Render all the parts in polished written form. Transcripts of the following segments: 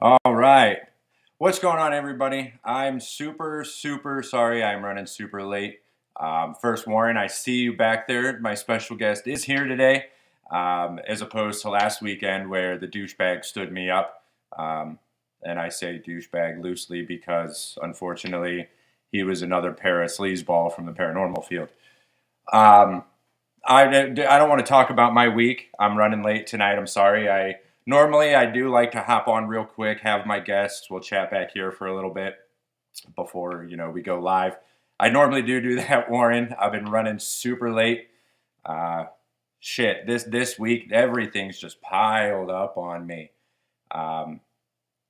All right. What's going on, everybody? I'm super sorry I'm running super late. First, Warren, I see you back there. My special guest is here today, as opposed to last weekend where the douchebag stood me up. Um, and I say douchebag loosely because, unfortunately, he was another sleazeball from the paranormal field. Um, I don't want to talk about my week. I'm running late tonight. I'm sorry. I do like to hop on real quick, have my guests. We'll chat back here for a little bit before we go live. I normally do that, Warren. I've been running super late. Uh, this week everything's just piled up on me. Um,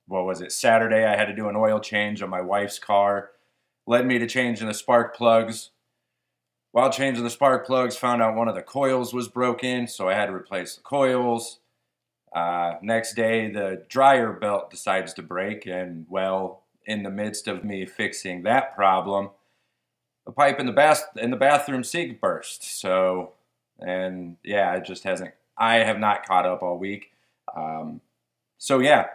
what was it? Saturday I had to do an oil change on my wife's car. Led me to changing the spark plugs. While changing the spark plugs, found out one of the coils was broken, so I had to replace the coils. Next day, the dryer belt decides to break, and well, in the midst of me fixing that problem, the pipe in the bathroom sink burst. So, and yeah, it just hasn't. I have not caught up all week. Um, so yeah,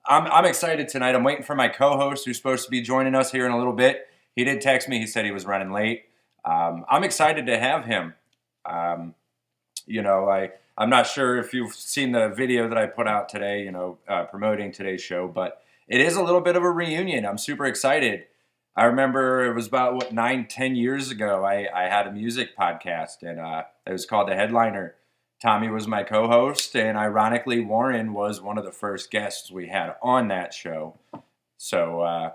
I'm excited tonight. I'm waiting for my co-host who's supposed to be joining us here in a little bit. He did text me. He said he was running late. I'm excited to have him. Um, I'm not sure if you've seen the video that I put out today, promoting today's show, but it is a little bit of a reunion. I'm super excited. I remember it was about 9-10 years ago. I had a music podcast, and it was called The Headliner. Tommy was my co-host, and ironically, Warren was one of the first guests we had on that show. So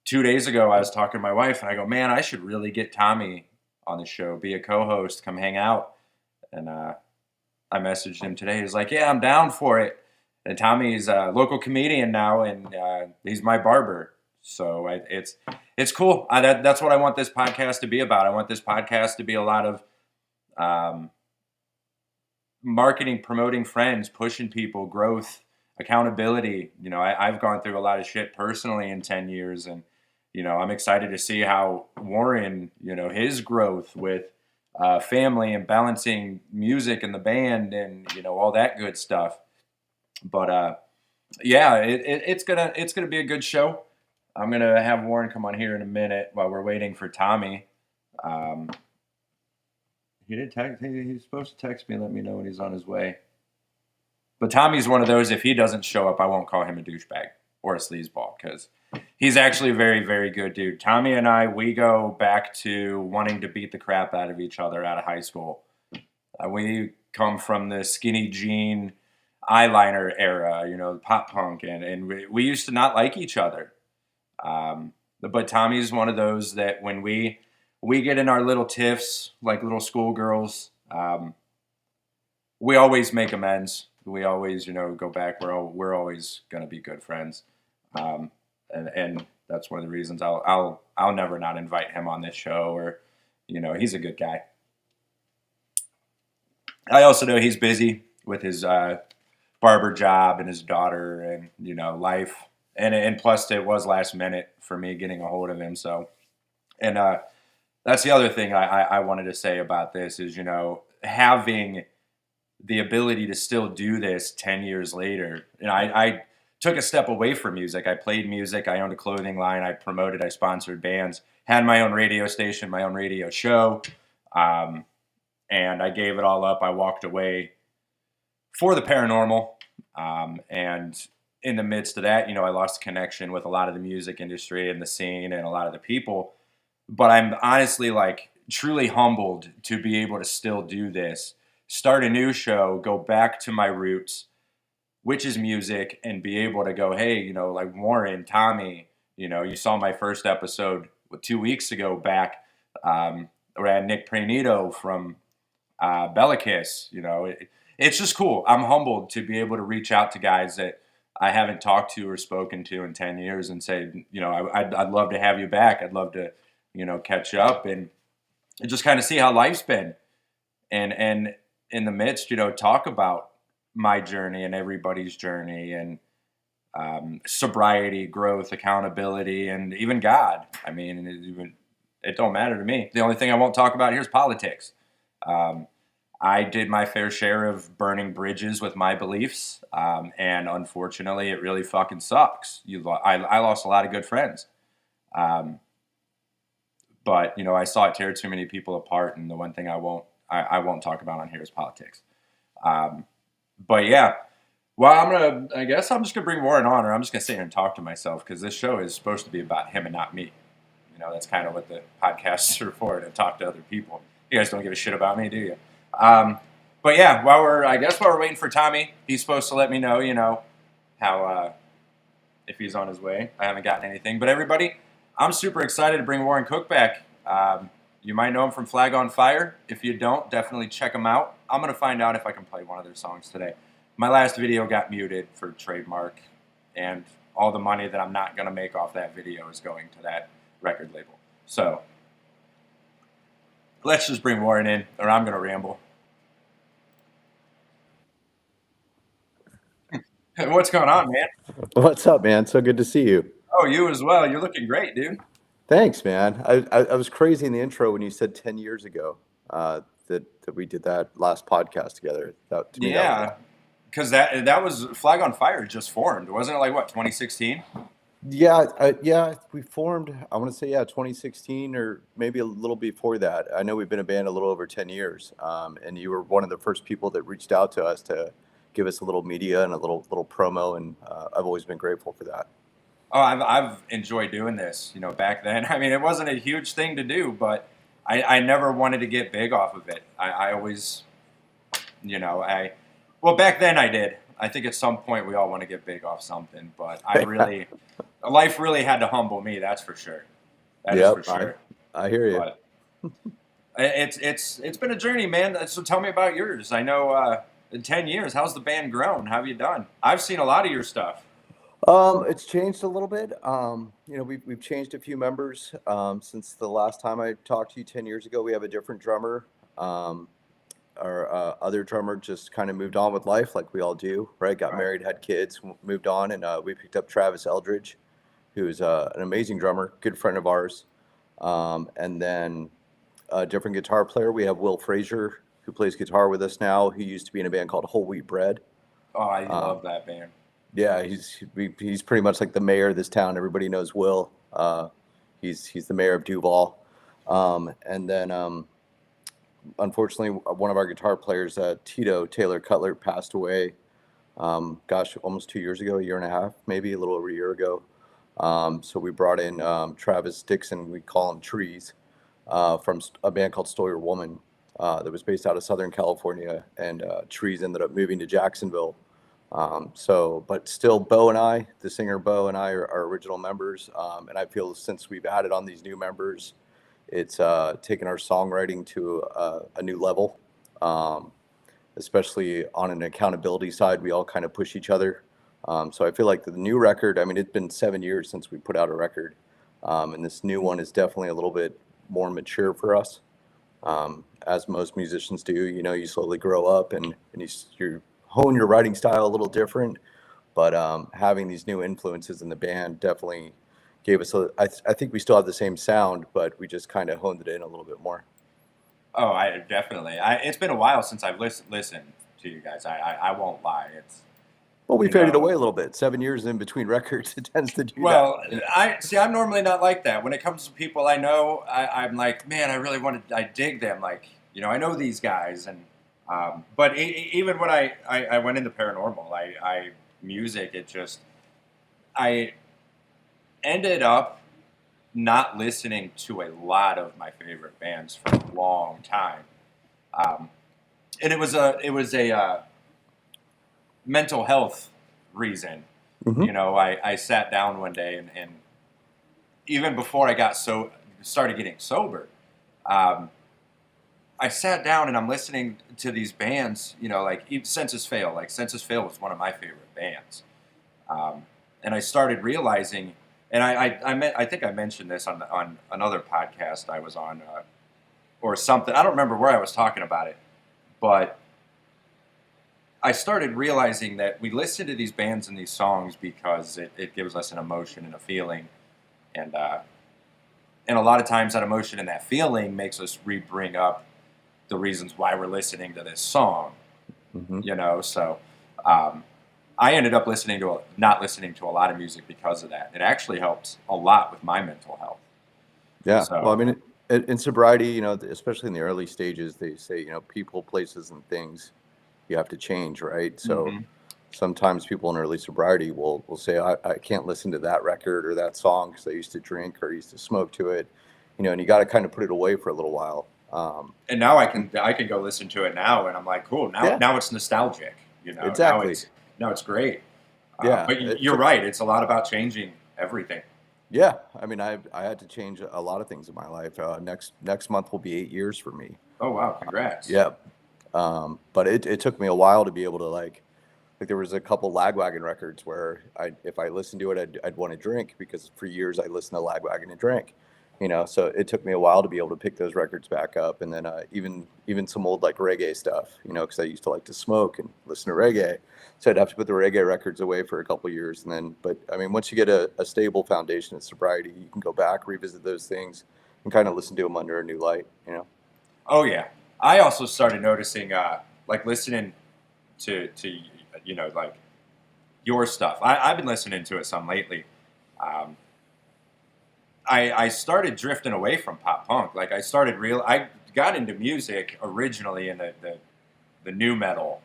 2 days ago, I was talking to my wife, and I go, man, I should really get Tommy on the show, be a co-host, come hang out. And I messaged him today. He's like, yeah, I'm down for it. And Tommy's a local comedian now, and he's my barber. So it's cool. That's what I want this podcast to be about. I want this podcast to be a lot of marketing, promoting friends, pushing people, growth, accountability. I've gone through a lot of shit personally in 10 years, and I'm excited to see how Warren, his growth with family and balancing music and the band and all that good stuff. But yeah, it's gonna be a good show. I'm gonna have Warren come on here in a minute while we're waiting for Tommy. He did text. He's supposed to text me and let me know when he's on his way. But Tommy's one of those. If he doesn't show up, I won't call him a douchebag or a sleazeball because he's actually a very, very good dude. Tommy and I, we go back to wanting to beat the crap out of each other out of high school. We come from the skinny jean eyeliner era, pop punk, and we used to not like each other. But Tommy's one of those that when we get in our little tiffs, like little schoolgirls, we always make amends. We always, go back. We're always going to be good friends. And that's one of the reasons I'll never not invite him on this show, or he's a good guy. I also know he's busy with his barber job and his daughter and life, and plus it was last minute for me getting a hold of him. So, and that's the other thing I wanted to say about this is having the ability to still do this 10 years later. I took a step away from music. I played music. I owned a clothing line. I promoted. I sponsored bands. Had my own radio station, my own radio show. And I gave it all up. I walked away for the paranormal. And in the midst of that, I lost connection with a lot of the music industry and the scene and a lot of the people. But I'm honestly truly humbled to be able to still do this, start a new show, go back to my roots, which is music, and be able to go, hey, like Warren, Tommy, you saw my first episode 2 weeks ago back, where I had Nick Pranito from Bellicus. It's just cool. I'm humbled to be able to reach out to guys that I haven't talked to or spoken to in 10 years and say, I'd love to have you back. I'd love to, catch up and just kind of see how life's been. And in the midst, talk about my journey and everybody's journey and sobriety, growth, accountability, and even God. I mean, it don't matter to me. The only thing I won't talk about here is politics. I did my fair share of burning bridges with my beliefs, and unfortunately, it really fucking sucks. I lost a lot of good friends, um, but I saw it tear too many people apart. And the one thing I won't talk about on here is politics. Um, but yeah, well, I guess I'm just gonna bring Warren on, or I'm just gonna sit here and talk to myself because this show is supposed to be about him and not me. That's kind of what the podcasts are for, to talk to other people. You guys don't give a shit about me, do you? Um, but yeah, while we're waiting for Tommy, he's supposed to let me know, how if he's on his way. I haven't gotten anything, but everybody, I'm super excited to bring Warren Cooke back. You might know him from Flag on Fire. If you don't, definitely check him out. I'm gonna find out if I can play one of their songs today. My last video got muted for trademark, and all the money that I'm not gonna make off that video is going to that record label. So let's just bring Warren in, or I'm gonna ramble. What's going on, man? What's up, man? So good to see you. Oh, you as well. You're looking great, dude. Thanks, man. I was crazy in the intro when you said 10 years ago that we did that last podcast together. To me, that was Yeah, because that was Flag on Fire just formed, wasn't it? Like what, 2016? yeah. We formed. I want to say 2016 or maybe a little before that. I know we've been a band a little over 10 years, and you were one of the first people that reached out to us to give us a little media and a little promo, and I've always been grateful for that. Oh, I've enjoyed doing this. Back then, I mean, it wasn't a huge thing to do, but I never wanted to get big off of it. I always, well, back then I did. I think at some point we all want to get big off something, but life really had to humble me. That's for sure. That is for Yep, sure. I hear you. But it's been a journey, man. So tell me about yours. I know in 10 years, how's the band grown? How have you done? I've seen a lot of your stuff. It's changed a little bit. We've changed a few members since the last time I talked to you 10 years ago. We have a different drummer. Um, our other drummer just kind of moved on with life, like we all do, right? Got Right. married, had kids, moved on, and we picked up Travis Eldridge, who's an amazing drummer, good friend of ours. And then a different guitar player. We have Will Frazier, who plays guitar with us now. He used to be in a band called Whole Wheat Bread. Oh, I Um, love that band. yeah, he's pretty much like the mayor of this town. Everybody knows Will. He's the mayor of Duval. And then unfortunately, one of our guitar players, Tito Taylor Cutler, passed away. Gosh, almost 2 years ago, a year and a half, maybe a little over a year ago. So we brought in Travis Dixon. We call him Trees, from a band called Stoyer Woman, that was based out of Southern California. And Trees ended up moving to Jacksonville. But still, the singer Bo and I are original members. And I feel since we've added on these new members, it's taken our songwriting to a new level, especially on an accountability side. We all kind of push each other. So I feel like the new record, I mean, it's been 7 years since we put out a record. And this new one is definitely a little bit more mature for us. As most musicians do, you slowly grow up and you hone your writing style a little different. But having these new influences in the band definitely gave us I think we still have the same sound, but we just kind of honed it in a little bit more. Oh, I definitely. It's been a while since I've listened to you guys. I won't lie. It's Well, we you faded know. away a little bit. 7 years in between records, it tends to do that. Well, I see. I'm normally not like that. When it comes to people I know, I'm like, man, I really want to. I dig them. Like, I know these guys, and but even when I went into paranormal, I music. It just I ended up not listening to a lot of my favorite bands for a long time, um, and it was a mental health reason. Hmm. I sat down one day and even before I started getting sober, um, I sat down and I'm listening to these bands, like Census Fail. Like Census Fail was one of my favorite bands, um, and I started realizing, and I think I mentioned this on another podcast I was on, or something. I don't remember where I was talking about it, but I started realizing that we listen to these bands and these songs because it gives us an emotion and a feeling, and a lot of times that emotion and that feeling makes us bring up the reasons why we're listening to this song, Hmm. you know. So I ended up not listening to a lot of music because of that. It actually helps a lot with my mental health. Yeah. Well, I So mean, in sobriety, especially in the early stages, they say, people, places, and things you have to change, right? So mhm. sometimes people in early sobriety will say, I can't listen to that record or that song because I used to drink or used to smoke to it, and you got to kind of put it away for a little while. And now I can go listen to it now, and I'm like, cool. Now Yeah, now it's nostalgic. You know, exactly. now it's great. Yeah, But it you're took. right. It's a lot about changing everything. Yeah, I mean, I had to change a lot of things in my life. Next month will be 8 years for me. Oh wow, congrats. Yeah, but it took me a while to be able to like there was a couple Lagwagon records where if I listened to it, I'd want to drink because for years I listened to Lagwagon and drank, So it took me a while to be able to pick those records back up, and then even some old like reggae stuff, because I used to like to smoke and listen to reggae, so I'd have to put the reggae records away for a couple years, and then but I mean once you get a stable foundation of sobriety, you can go back, revisit those things, and kind of listen to them under a new light. Oh yeah. I also started noticing, like listening to like your stuff. I've been listening to it some lately. Um, I started drifting away from pop punk. Like I got into music originally in the new metal,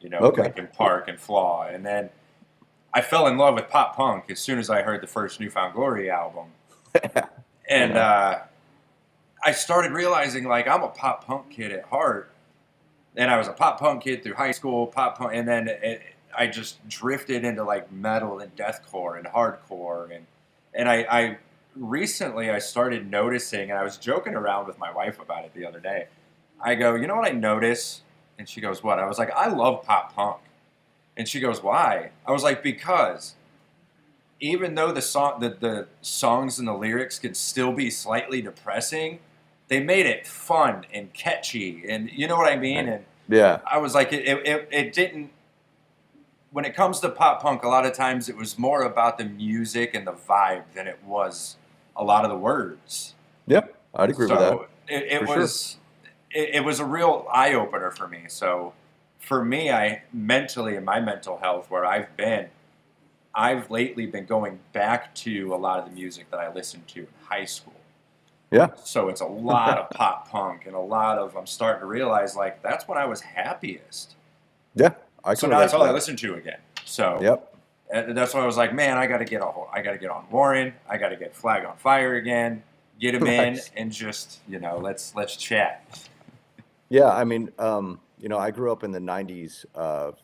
Okay. Linkin Park and Flaw, and then I fell in love with pop punk as soon as I heard the first Newfound Glory album, Right and on. I started realizing like I'm a pop punk kid at heart, and I was a pop punk kid through high school, pop punk, and then I just drifted into like metal and deathcore and hardcore, and I recently I started noticing, and I was joking around with my wife about it the other day. I go, you know what I notice? And she goes, what? I was like, I love pop punk, and she goes, why? I was like, because even though the songs and the lyrics could still be slightly depressing, they made it fun and catchy, and you know what I mean. Right. And Yeah. I was like, it didn't. When it comes to pop punk, a lot of times it was more about the music and the vibe than it was a lot of the words. Yep. I'd agree with that So it for sure. was it was a real eye opener for me. So for me, I mentally in my mental health where I've lately been going back to a lot of the music that I listened to in high school. Yeah. So it's a lot of pop punk and a lot of I'm starting to realize like that's when I was happiest. Yeah. I So can now relate that's to all I that. listen to again. So Yep. that's why I was like, man, I got to get on Warren. I got to get Flag on Fire again. Get him in Right. and just let's chat. Yeah. I mean, I grew up in the '90s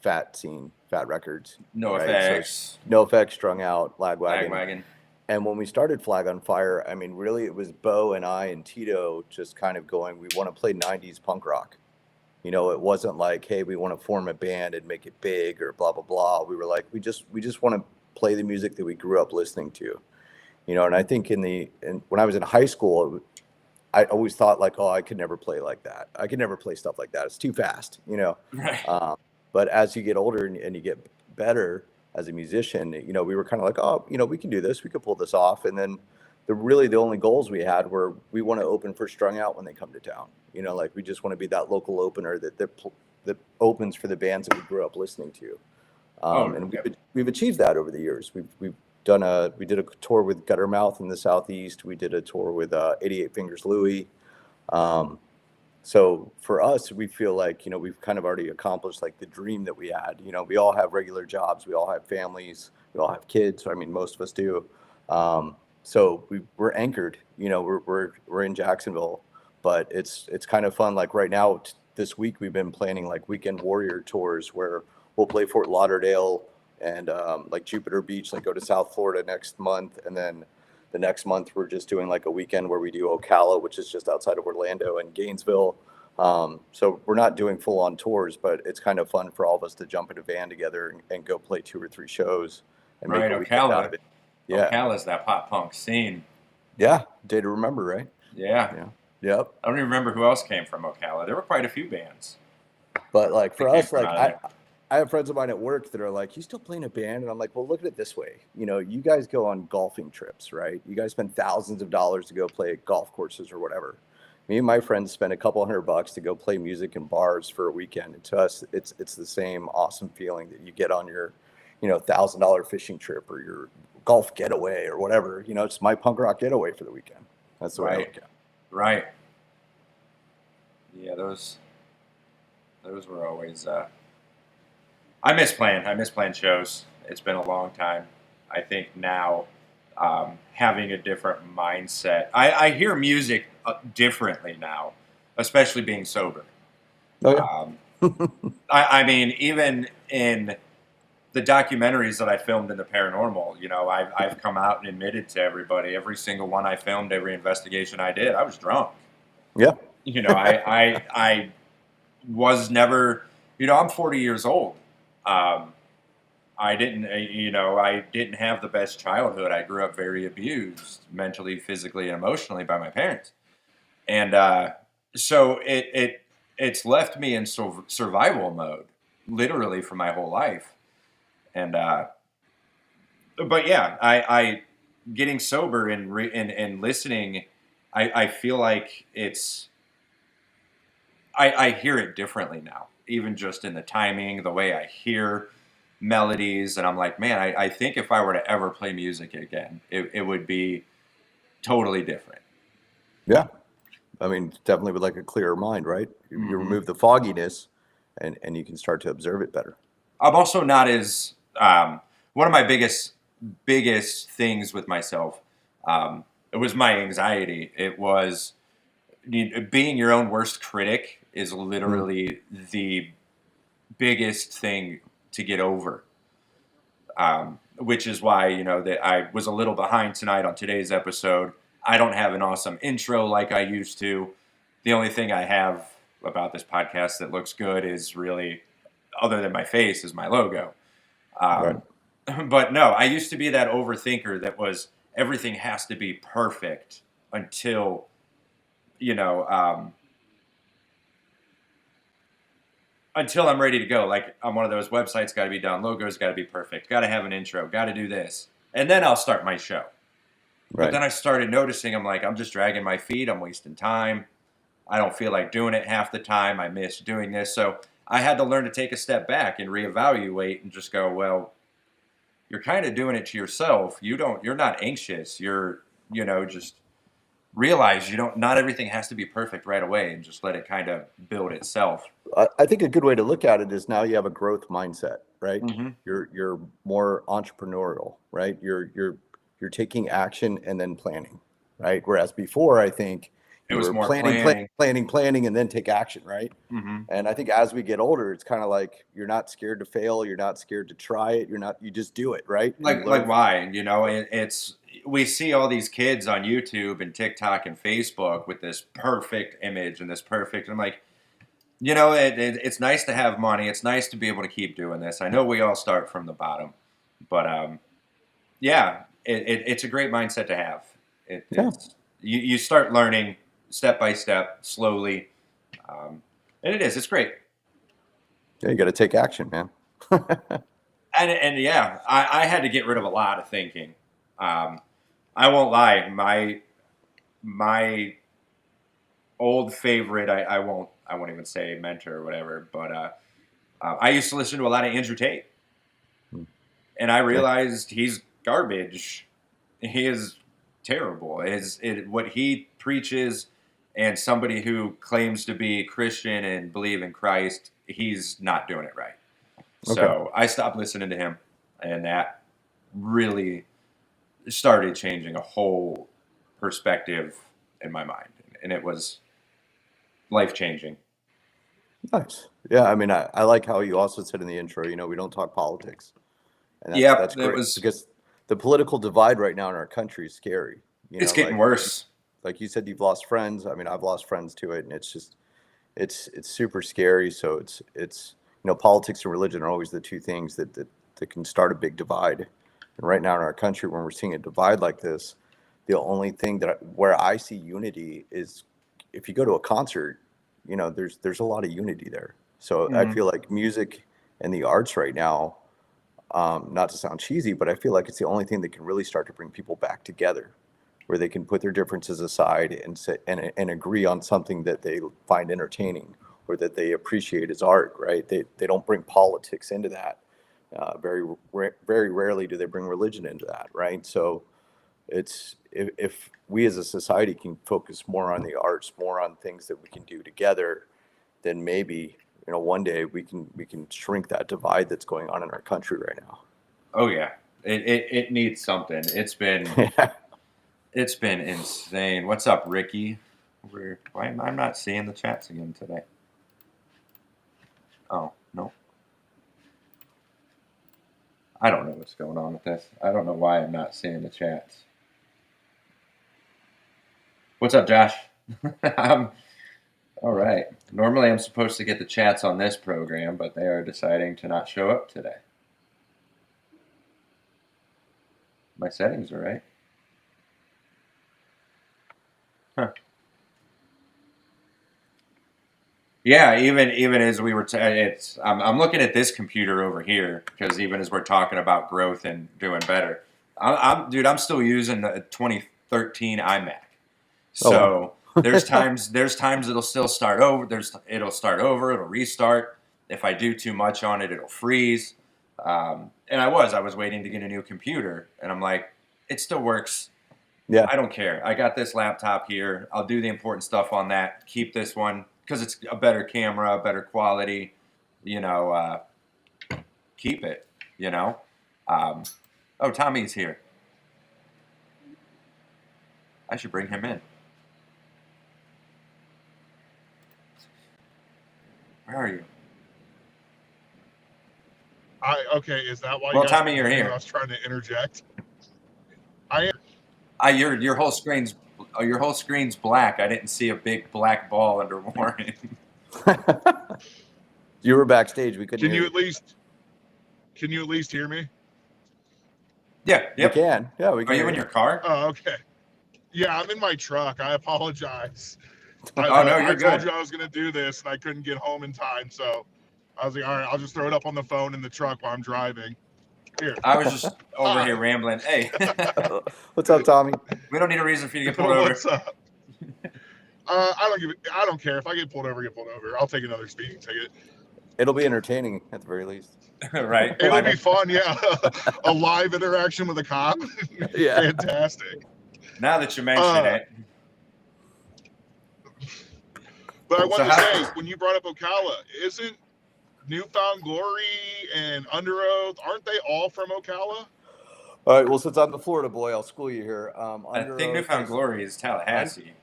fat scene, fat records, No right? So it's effects. No Effects, Strung Out, Lagwagon. Lagwagon. And when we started Flag on Fire, I mean, really, it was Bo and I and Tito just kind of going, we want to play '90s punk rock. It wasn't like, hey, we want to form a band and make it big or blah blah blah. We were like, we just want to play the music that we grew up listening to. And I think when I was in high school, I always thought like, oh, I could never play like that. I could never play stuff like that. It's too fast. Right. Um, but as you get older and you get better as a musician, we were kind of like, oh, we can do this. We could pull this off. And then the only goals we had were we want to open for Strung Out when they come to town. Like we just want to be that local opener that opens for the bands that we grew up listening to. Oh, And yep. we've achieved that over the years. We did a tour with Guttermouth in the southeast. We did a tour with 88 Fingers Louie. Um, so for us, we feel like we've kind of already accomplished like the dream that we had. We all have regular jobs, we all have families, we all have kids. I mean, most of us do. So we're anchored. We're in Jacksonville, but it's kind of fun. Like right now, this week we've been planning like weekend warrior tours where we'll play Fort Lauderdale and like Jupiter Beach, like go to South Florida next month, and then the next month we're just doing like a weekend where we do Ocala, which is just outside of Orlando, and Gainesville. So we're not doing full on tours, but it's kind of fun for all of us to jump in a van together and go play 2 or 3 shows and make Right. a weekend out of Ocala. it. Yeah. Ocala's that pop punk scene. Yeah. Day to remember, right? Yeah. Yeah. Yep. I don't even remember who else came from Ocala. There were quite a few bands But like that for came us, from like out of there. I have friends of mine at work that are like, you still playing a band? And I'm like, well, look at it this way. You guys go on golfing trips, right? You guys spend thousands of dollars to go play at golf courses or whatever. Me and my friends spend a couple $100 to go play music in bars for a weekend. And to us, it's the same awesome feeling that you get on your, $1,000 fishing trip or your golf getaway or whatever. It's my punk rock getaway for the weekend. That's the way I Right. look at it. Right. Yeah, those were always. I miss playing. I miss playing shows. It's been a long time. I think now, having a different mindset. I hear music differently now, especially being sober. Oh yeah. Um, I mean, even in the documentaries that I filmed in the paranormal, I've come out and admitted to everybody, every single one I filmed, every investigation I did, I was drunk. Yeah. I was never, I'm 40 years old. I didn't have the best childhood. I grew up very abused mentally, physically, and emotionally by my parents. And so it's left me in survival mode, literally for my whole life. And but yeah, I getting sober and listening, I feel like I hear it differently now, even just in the timing, the way I hear melodies, and I'm like, man, I think if I were to ever play music again, it would be totally different. Yeah. I mean, definitely with like a clearer mind, right? You Hmm. remove the fogginess and you can start to observe it better. I'm also not as one of my biggest things with myself. It was my anxiety. It was being your own worst critic is Mm. literally the biggest thing to get over. Which is why that I was a little behind tonight on today's episode. I don't have an awesome intro like I used to. The only thing I have about this podcast that looks good is really, other than my face, is my logo. Right. Um, but no, I used to be that overthinker that was everything has to be perfect until you know until I'm ready to go. Like on one of those websites, got to be done. Logo's got to be perfect. Got to have an intro. Got to do this, and then I'll start my show. But Right. then I started noticing I'm like, I'm just dragging my feet. I'm wasting time. I don't feel like doing it half the time. I miss doing this. So I had to learn to take a step back and reevaluate and just go, well, you're kind of doing it to yourself. You're not anxious. Just realize not everything has to be perfect right away and just let it kind of build itself. I think a good way to look at it is now you have a growth mindset, right? Hmm. You're more entrepreneurial, right? You're taking action and then planning, right? Whereas before, I think It you was were more planning, planning. planning, and then take action, right? Hmm. And I think as we get older, it's kind of like you're not scared to fail, you're not scared to try it, you just do it, right? And you Like learn. why? It's we see all these kids on YouTube and TikTok and Facebook with this perfect image and this perfect. I'm like, it's nice to have money. It's nice to be able to keep doing this. I know we all start from the bottom, but yeah, it's a great mindset to have. Yeah, You start learning step by step, slowly, um, and it's great. yeah, you got to take action, man. And yeah, I had to get rid of a lot of thinking. Um, I won't lie, my old favorite. I won't even say mentor or whatever, but I used to listen to a lot of Andrew Tate, and I Yeah, realized he's garbage. He is terrible. What he preaches, and somebody who claims to be Christian and believe in Christ, he's not doing it right. okay. So I stopped listening to him, and that really started changing a whole perspective in my mind, and it was life changing. Nice. Yeah, I mean, I like how you also said in the intro, we don't talk politics. And that's Yep, it great was. because the political divide right now in our country is scary. It's getting Like worse. you said, you've lost friends. I mean, I've lost friends to it, and it's just it's super scary. So it's politics and religion are always the two things that can start a big divide. And right now in our country, when we're seeing a divide like this, the only thing where I see unity is if you go to a concert, there's a lot of unity there. So I Hmm. feel like music and the arts right now, not to sound cheesy, but I feel like it's the only thing that can really start to bring people back together. where they can put their differences aside and say, and agree on something that they find entertaining or that they appreciate as art, right? They don't bring politics into that. Very rarely do they bring religion into that, right? So it's if we as a society can focus more on the arts, more on things that we can do together, then maybe one day we can shrink that divide that's going on in our country right now. Oh yeah, it needs something. It's been insane. What's up, Ricky? Why am I not seeing the chats again today? Oh no, I don't know what's going on with this. I don't know why I'm not seeing the chats. What's up, Josh? All right. Normally I'm supposed to get the chats on this program, but they are deciding to not show up today. My settings are right. Huh. Yeah, even as we were, I'm looking at this computer over here because even as we're talking about growth and doing better, I'm still using the 2013 iMac. So there's times it'll still start over. It'll start over. It'll restart. If I do too much on it, it'll freeze. And I was waiting to get a new computer, and I'm like, it still works. Yeah. I don't care. I got this laptop here. I'll do the important stuff on that. Keep this one because it's a better camera, better quality. Keep it. Oh, Tommy's here. I should bring him in. Where are you? Okay, is that why? Well, Tommy, you're here. I was trying to interject. Your whole screen's black. I didn't see a big black ball under Warren. You were backstage. We couldn't. Can you at least hear me? Yeah. Yep. We can. Yeah, we can. Are you in your car? Oh, okay. Yeah, I'm in my truck. I apologize. No, you're good. I told you I was going to do this, and I couldn't get home in time, so I was like, all right, I'll just throw it up on the phone in the truck while I'm driving. Here. I was just over here rambling. Hey. What's up, Tommy? We don't need a reason for you to get pulled over. What's up? I don't care. If I get pulled over, I'll take another speeding ticket. It'll be entertaining at the very least. Right. It'll be fun, yeah. A live interaction with a cop. Yeah. Fantastic. Now that you mention it. But I wanted to say, when you brought up Ocala, isn't Newfound Glory and Under Oath, aren't they all from Ocala? All right. Well, since I'm the Florida boy, I'll school you here. I think Newfound Glory is Tallahassee.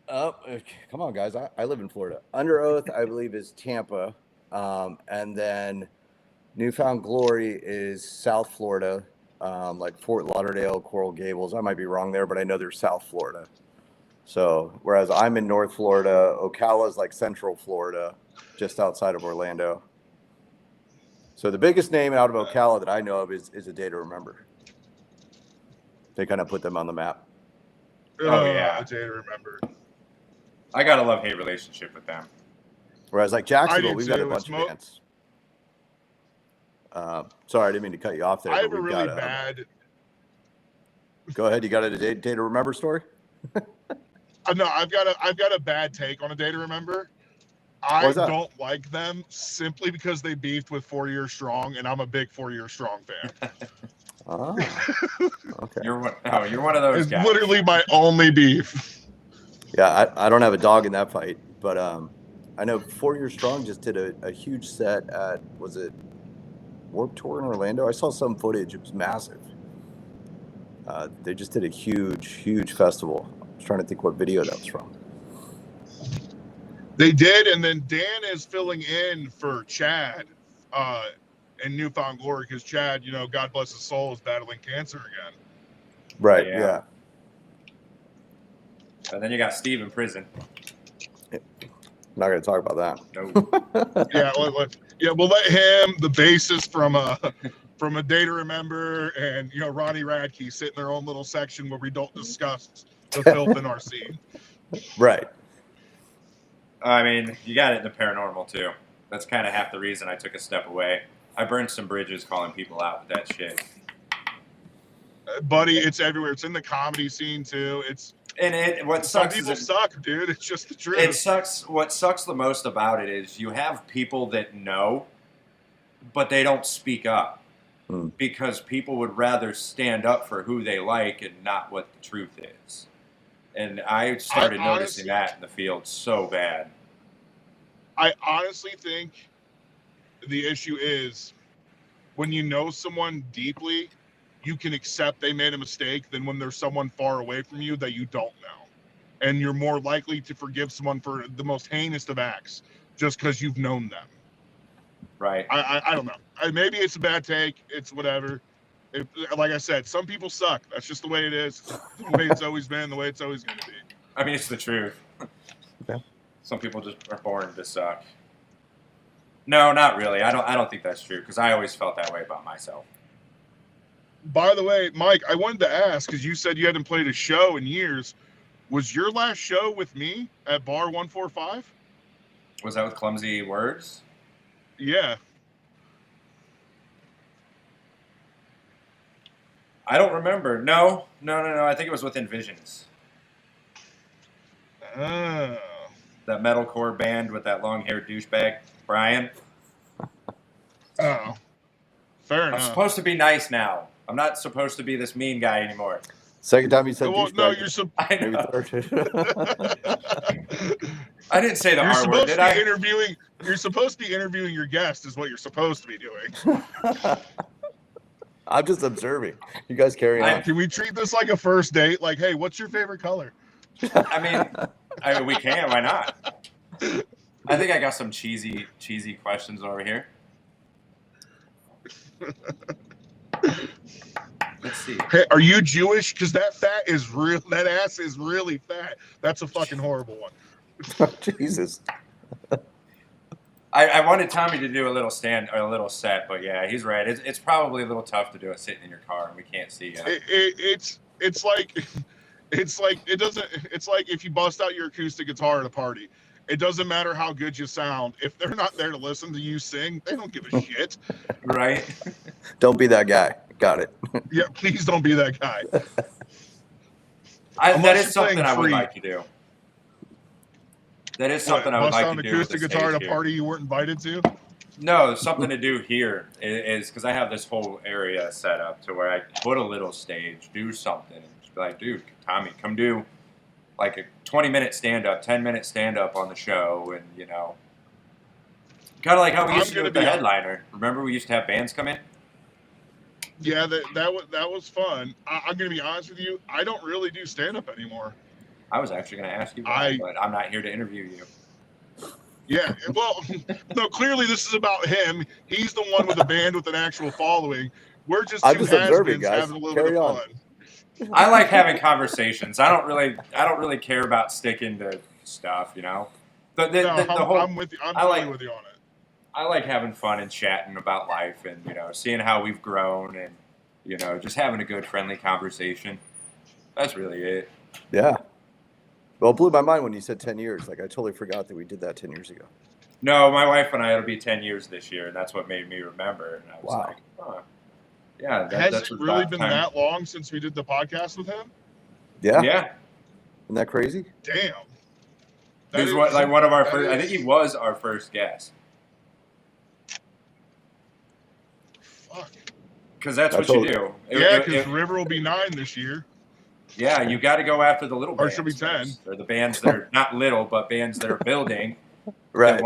Come on, guys. I live in Florida. Under Oath, I believe, is Tampa. And then Newfound Glory is South Florida, like Fort Lauderdale, Coral Gables. I might be wrong there, but I know they're South Florida. So, whereas I'm in North Florida, Ocala is like Central Florida, just outside of Orlando. So the biggest name out of Ocala that I know of is A Day to Remember. They kind of put them on the map. Oh yeah, A Day to Remember. I got a love-hate relationship with them. Whereas like Jacksonville, we've got a bunch of bands. Sorry, I didn't mean to cut you off there. I have a really bad. Go ahead. You got a day to remember story? No, I've got a bad take on A Day to Remember. I don't like them simply because they beefed with 4 Year Strong, and I'm a big 4 Year Strong fan. Oh, okay. You're one of those guys. It's literally my only beef. Yeah, I don't have a dog in that fight, but I know 4 Year Strong just did a huge set at, was it Warped Tour in Orlando? I saw some footage. It was massive. They just did a huge festival. I was trying to think what video that was from. They did, and then Dan is filling in for Chad in Newfound Glory because Chad, God bless his soul, is battling cancer again. Right, yeah. And then you got Steve in prison. Not going to talk about that. No. Yeah, we'll let him, the bassist from A Day to Remember, and Ronnie Radke sit in their own little section where we don't discuss the filth in our scene. Right. I mean, you got it in the paranormal too. That's kind of half the reason I took a step away. I burned some bridges calling people out with that shit. Buddy, it's everywhere. It's in the comedy scene too. What some sucks people is suck, dude. It's just the truth. it sucks. What sucks the most about it is you have people that know, but they don't speak up because people would rather stand up for who they like and not what the truth is. And I started noticing that in the field so bad. I honestly think the issue is when you know someone deeply, you can accept they made a mistake than when there's someone far away from you that you don't know. And you're more likely to forgive someone for the most heinous of acts just because you've known them. Right. I don't know. Maybe it's a bad take. It's whatever. Like I said, some people suck. That's just the way it is. The way it's always been, the way it's always going to be. I mean, it's the truth. Okay. Some people just are born to suck. No, not really. I don't think that's true because I always felt that way about myself. By the way, Mike, I wanted to ask because you said you hadn't played a show in years. Was your last show with me at Bar 145? Was that with Clumsy Words? Yeah. I don't remember. No. I think it was with Envisions. Oh. That metalcore band with that long-haired douchebag, Brian. Oh. Fair enough. I'm supposed to be nice now. I'm not supposed to be this mean guy anymore. Second time you said well, no, you're I didn't say the you're R word, did I? You're supposed to be interviewing your guest is what you're supposed to be doing. I'm just observing. You guys carry on. Can we treat this like a first date? Like, hey, what's your favorite color? I mean, we can. Why not? I think I got some cheesy questions over here. Let's see. Hey, are you Jewish? Because that that ass is really fat. That's a fucking horrible one. Jesus. I wanted Tommy to do a little set, but yeah, he's right. It's probably a little tough to do it sitting in your car and we can't see you. It's like if you bust out your acoustic guitar at a party. It doesn't matter how good you sound. If they're not there to listen to you sing, they don't give a shit. Right? Don't be that guy. Got it. Yeah, please don't be that guy. That is something I would like to do. That is something I would like to do. Bust out an acoustic guitar at a party you weren't invited to? No, something to do here is because I have this whole area set up to where I put a little stage, do something, and just be like, dude, Tommy, come do like a 20-minute stand-up, 10-minute stand-up on the show, and, you know, kind of like how we used to do with the headliner. Remember we used to have bands come in? Yeah, that was fun. I'm going to be honest with you. I don't really do stand-up anymore. I was actually going to ask you why, but I'm not here to interview you. Yeah, well, no, clearly this is about him. He's the one with a band with an actual following. We're just two has-beens having a little bit of fun. I like having conversations. I don't really care about sticking to stuff, you know. I'm with you. I'm totally with you on it. I like having fun and chatting about life and, you know, seeing how we've grown and, you know, just having a good, friendly conversation. That's really it. Yeah. Well, it blew my mind when you said 10 years. Like, I totally forgot that we did that 10 years ago. No, my wife and I, it'll be 10 years this year, and that's what made me remember. And I was like, huh. Yeah. Has it really been that long since we did the podcast with him? Yeah. Yeah. Isn't that crazy? Damn. He was one of our first. I think he was our first guest. Fuck. Because that's what you do. Yeah, because River will be 9 this year. Yeah, you got to go after the little bands. Or should be 10. Or the bands that are not little, but bands that are building. Right.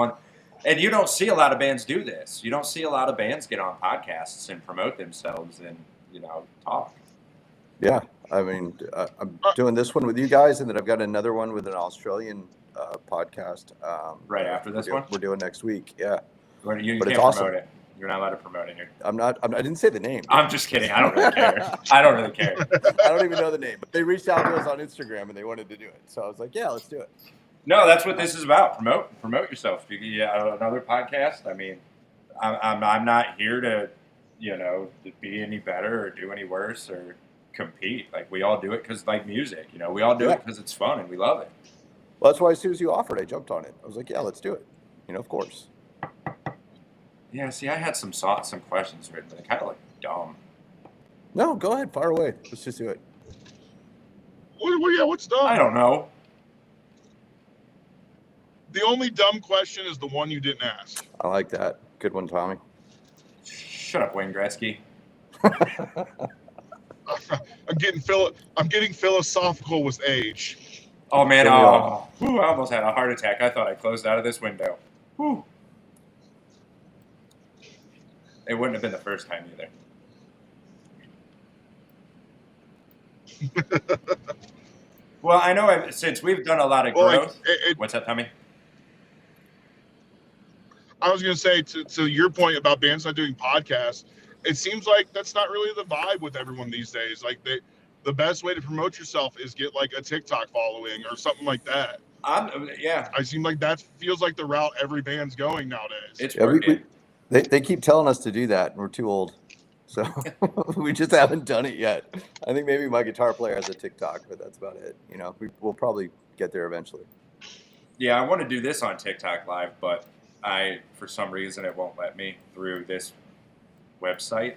And you don't see a lot of bands do this. You don't see a lot of bands get on podcasts and promote themselves and, you know, talk. Yeah. I mean, I'm doing this one with you guys, and then I've got another one with an Australian podcast. Right after this one? We're doing next week. Yeah. You but can't it's awesome. promote it. You're not allowed to promote it here. I didn't say the name. I'm just kidding. I don't really care. I don't really care. I don't even know the name. But they reached out to us on Instagram, and they wanted to do it. So I was like, yeah, let's do it. No, that's what this is about. Promote yourself. Another podcast. I mean, I'm not here to, you know, to be any better or do any worse or compete. Like, we all do it because, like, music. You know, we all do it because it's fun and we love it. Well, that's why as soon as you offered, I jumped on it. I was like, yeah, let's do it. You know, of course. Yeah. See, I had some questions written, but they kind of look dumb. No, go ahead, fire away. Let's just do it. What's dumb? I don't know. The only dumb question is the one you didn't ask. I like that. Good one, Tommy. Shut up, Wayne Gretzky. I'm getting philosophical with age. Oh man, There we are. I almost had a heart attack. I thought I closed out of this window. Whew. It wouldn't have been the first time either. Well, I know since we've done a lot of growth. What's that, Tommy? I was going to say to your point about bands not doing podcasts, it seems like that's not really the vibe with everyone these days. Like the best way to promote yourself is get like a TikTok following or something like that. Yeah. I seem like that feels like the route every band's going nowadays. It's working. They keep telling us to do that, and we're too old. So we just haven't done it yet. I think maybe my guitar player has a TikTok, but that's about it. You know, we'll probably get there eventually. Yeah, I want to do this on TikTok Live, but for some reason, it won't let me through this website.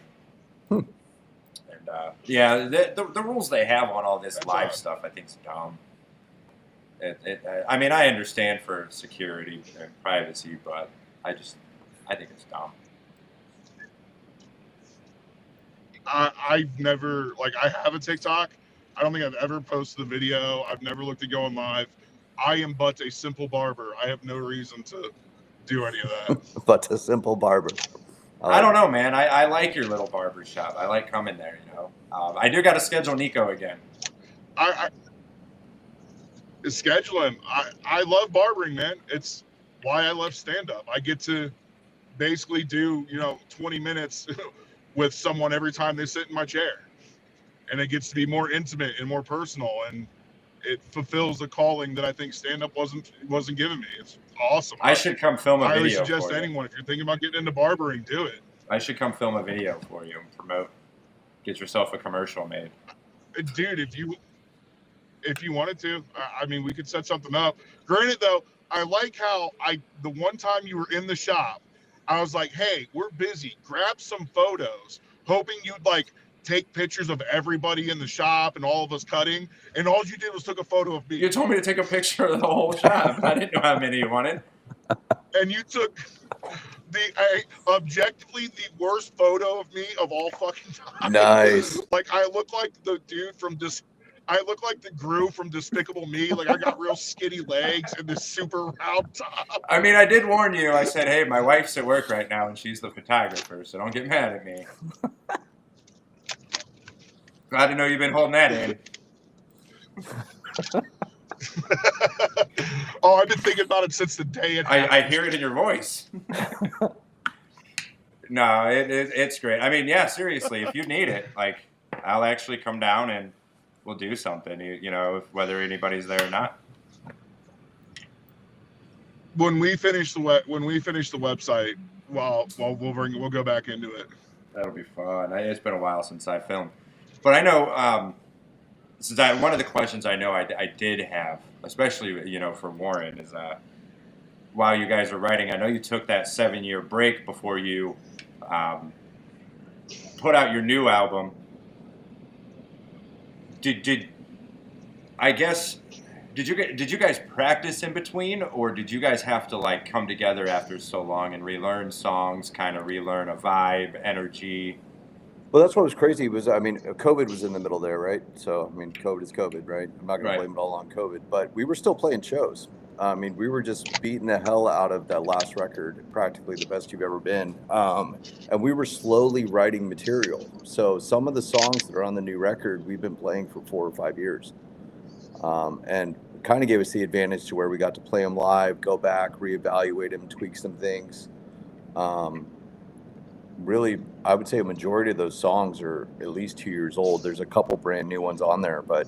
And the rules they have on all this live stuff, I think, is dumb. I mean, I understand for security and privacy, but I think it's dumb. I've never, I have a TikTok. I don't think I've ever posted a video. I've never looked at going live. I am but a simple barber. I have no reason to do any of that. But a simple barber. Oh. I don't know, man. I like your little barber shop. I like coming there, you know. I do got to schedule Nico again. Schedule him. I love barbering, man. It's why I love stand-up. I get to basically do, 20 minutes with someone every time they sit in my chair. And it gets to be more intimate and more personal, and it fulfills the calling that I think stand-up wasn't giving me. It's awesome. I should come film a video. I would suggest to anyone, if you're thinking about getting into barbering, do it. I should come film a video for you and promote. Get yourself a commercial made. Dude, if you wanted to, I mean, we could set something up. Granted, though, I like how the one time you were in the shop, I was like, hey, we're busy. Grab some photos, hoping you'd take pictures of everybody in the shop and all of us cutting. And all you did was took a photo of me. You told me to take a picture of the whole shop. I didn't know how many you wanted. And you took objectively the worst photo of me of all fucking time. Nice. I look like the dude from I look like the Gru from Despicable Me. I got real skinny legs and this super round top. I mean, I did warn you. I said, hey, my wife's at work right now and she's the photographer, so don't get mad at me. Glad to know you've been holding that in. Oh, I've been thinking about it since the day it happened. I hear it in your voice. No, it's great. I mean, yeah, seriously, if you need it, I'll actually come down and we'll do something, whether anybody's there or not. When we finish the website, we'll go back into it. That'll be fun. It's been a while since I filmed, but I know one of the questions I know I did have, especially for Warren, is while you guys were writing, I know you took that 7-year break before you put out your new album. Did you guys practice in between, or did you guys have to come together after so long and relearn songs, kind of relearn a vibe, energy? Well, that's what was crazy was, COVID was in the middle there, right? So, COVID is COVID, right? I'm not going to blame it all on COVID, but we were still playing shows. We were just beating the hell out of that last record, practically the best you've ever been. And we were slowly writing material. So some of the songs that are on the new record, we've been playing for 4 or 5 years. And kind of gave us the advantage to where we got to play them live, go back, reevaluate them, tweak some things. Really, I would say a majority of those songs are at least 2 years old. There's a couple brand new ones on there, but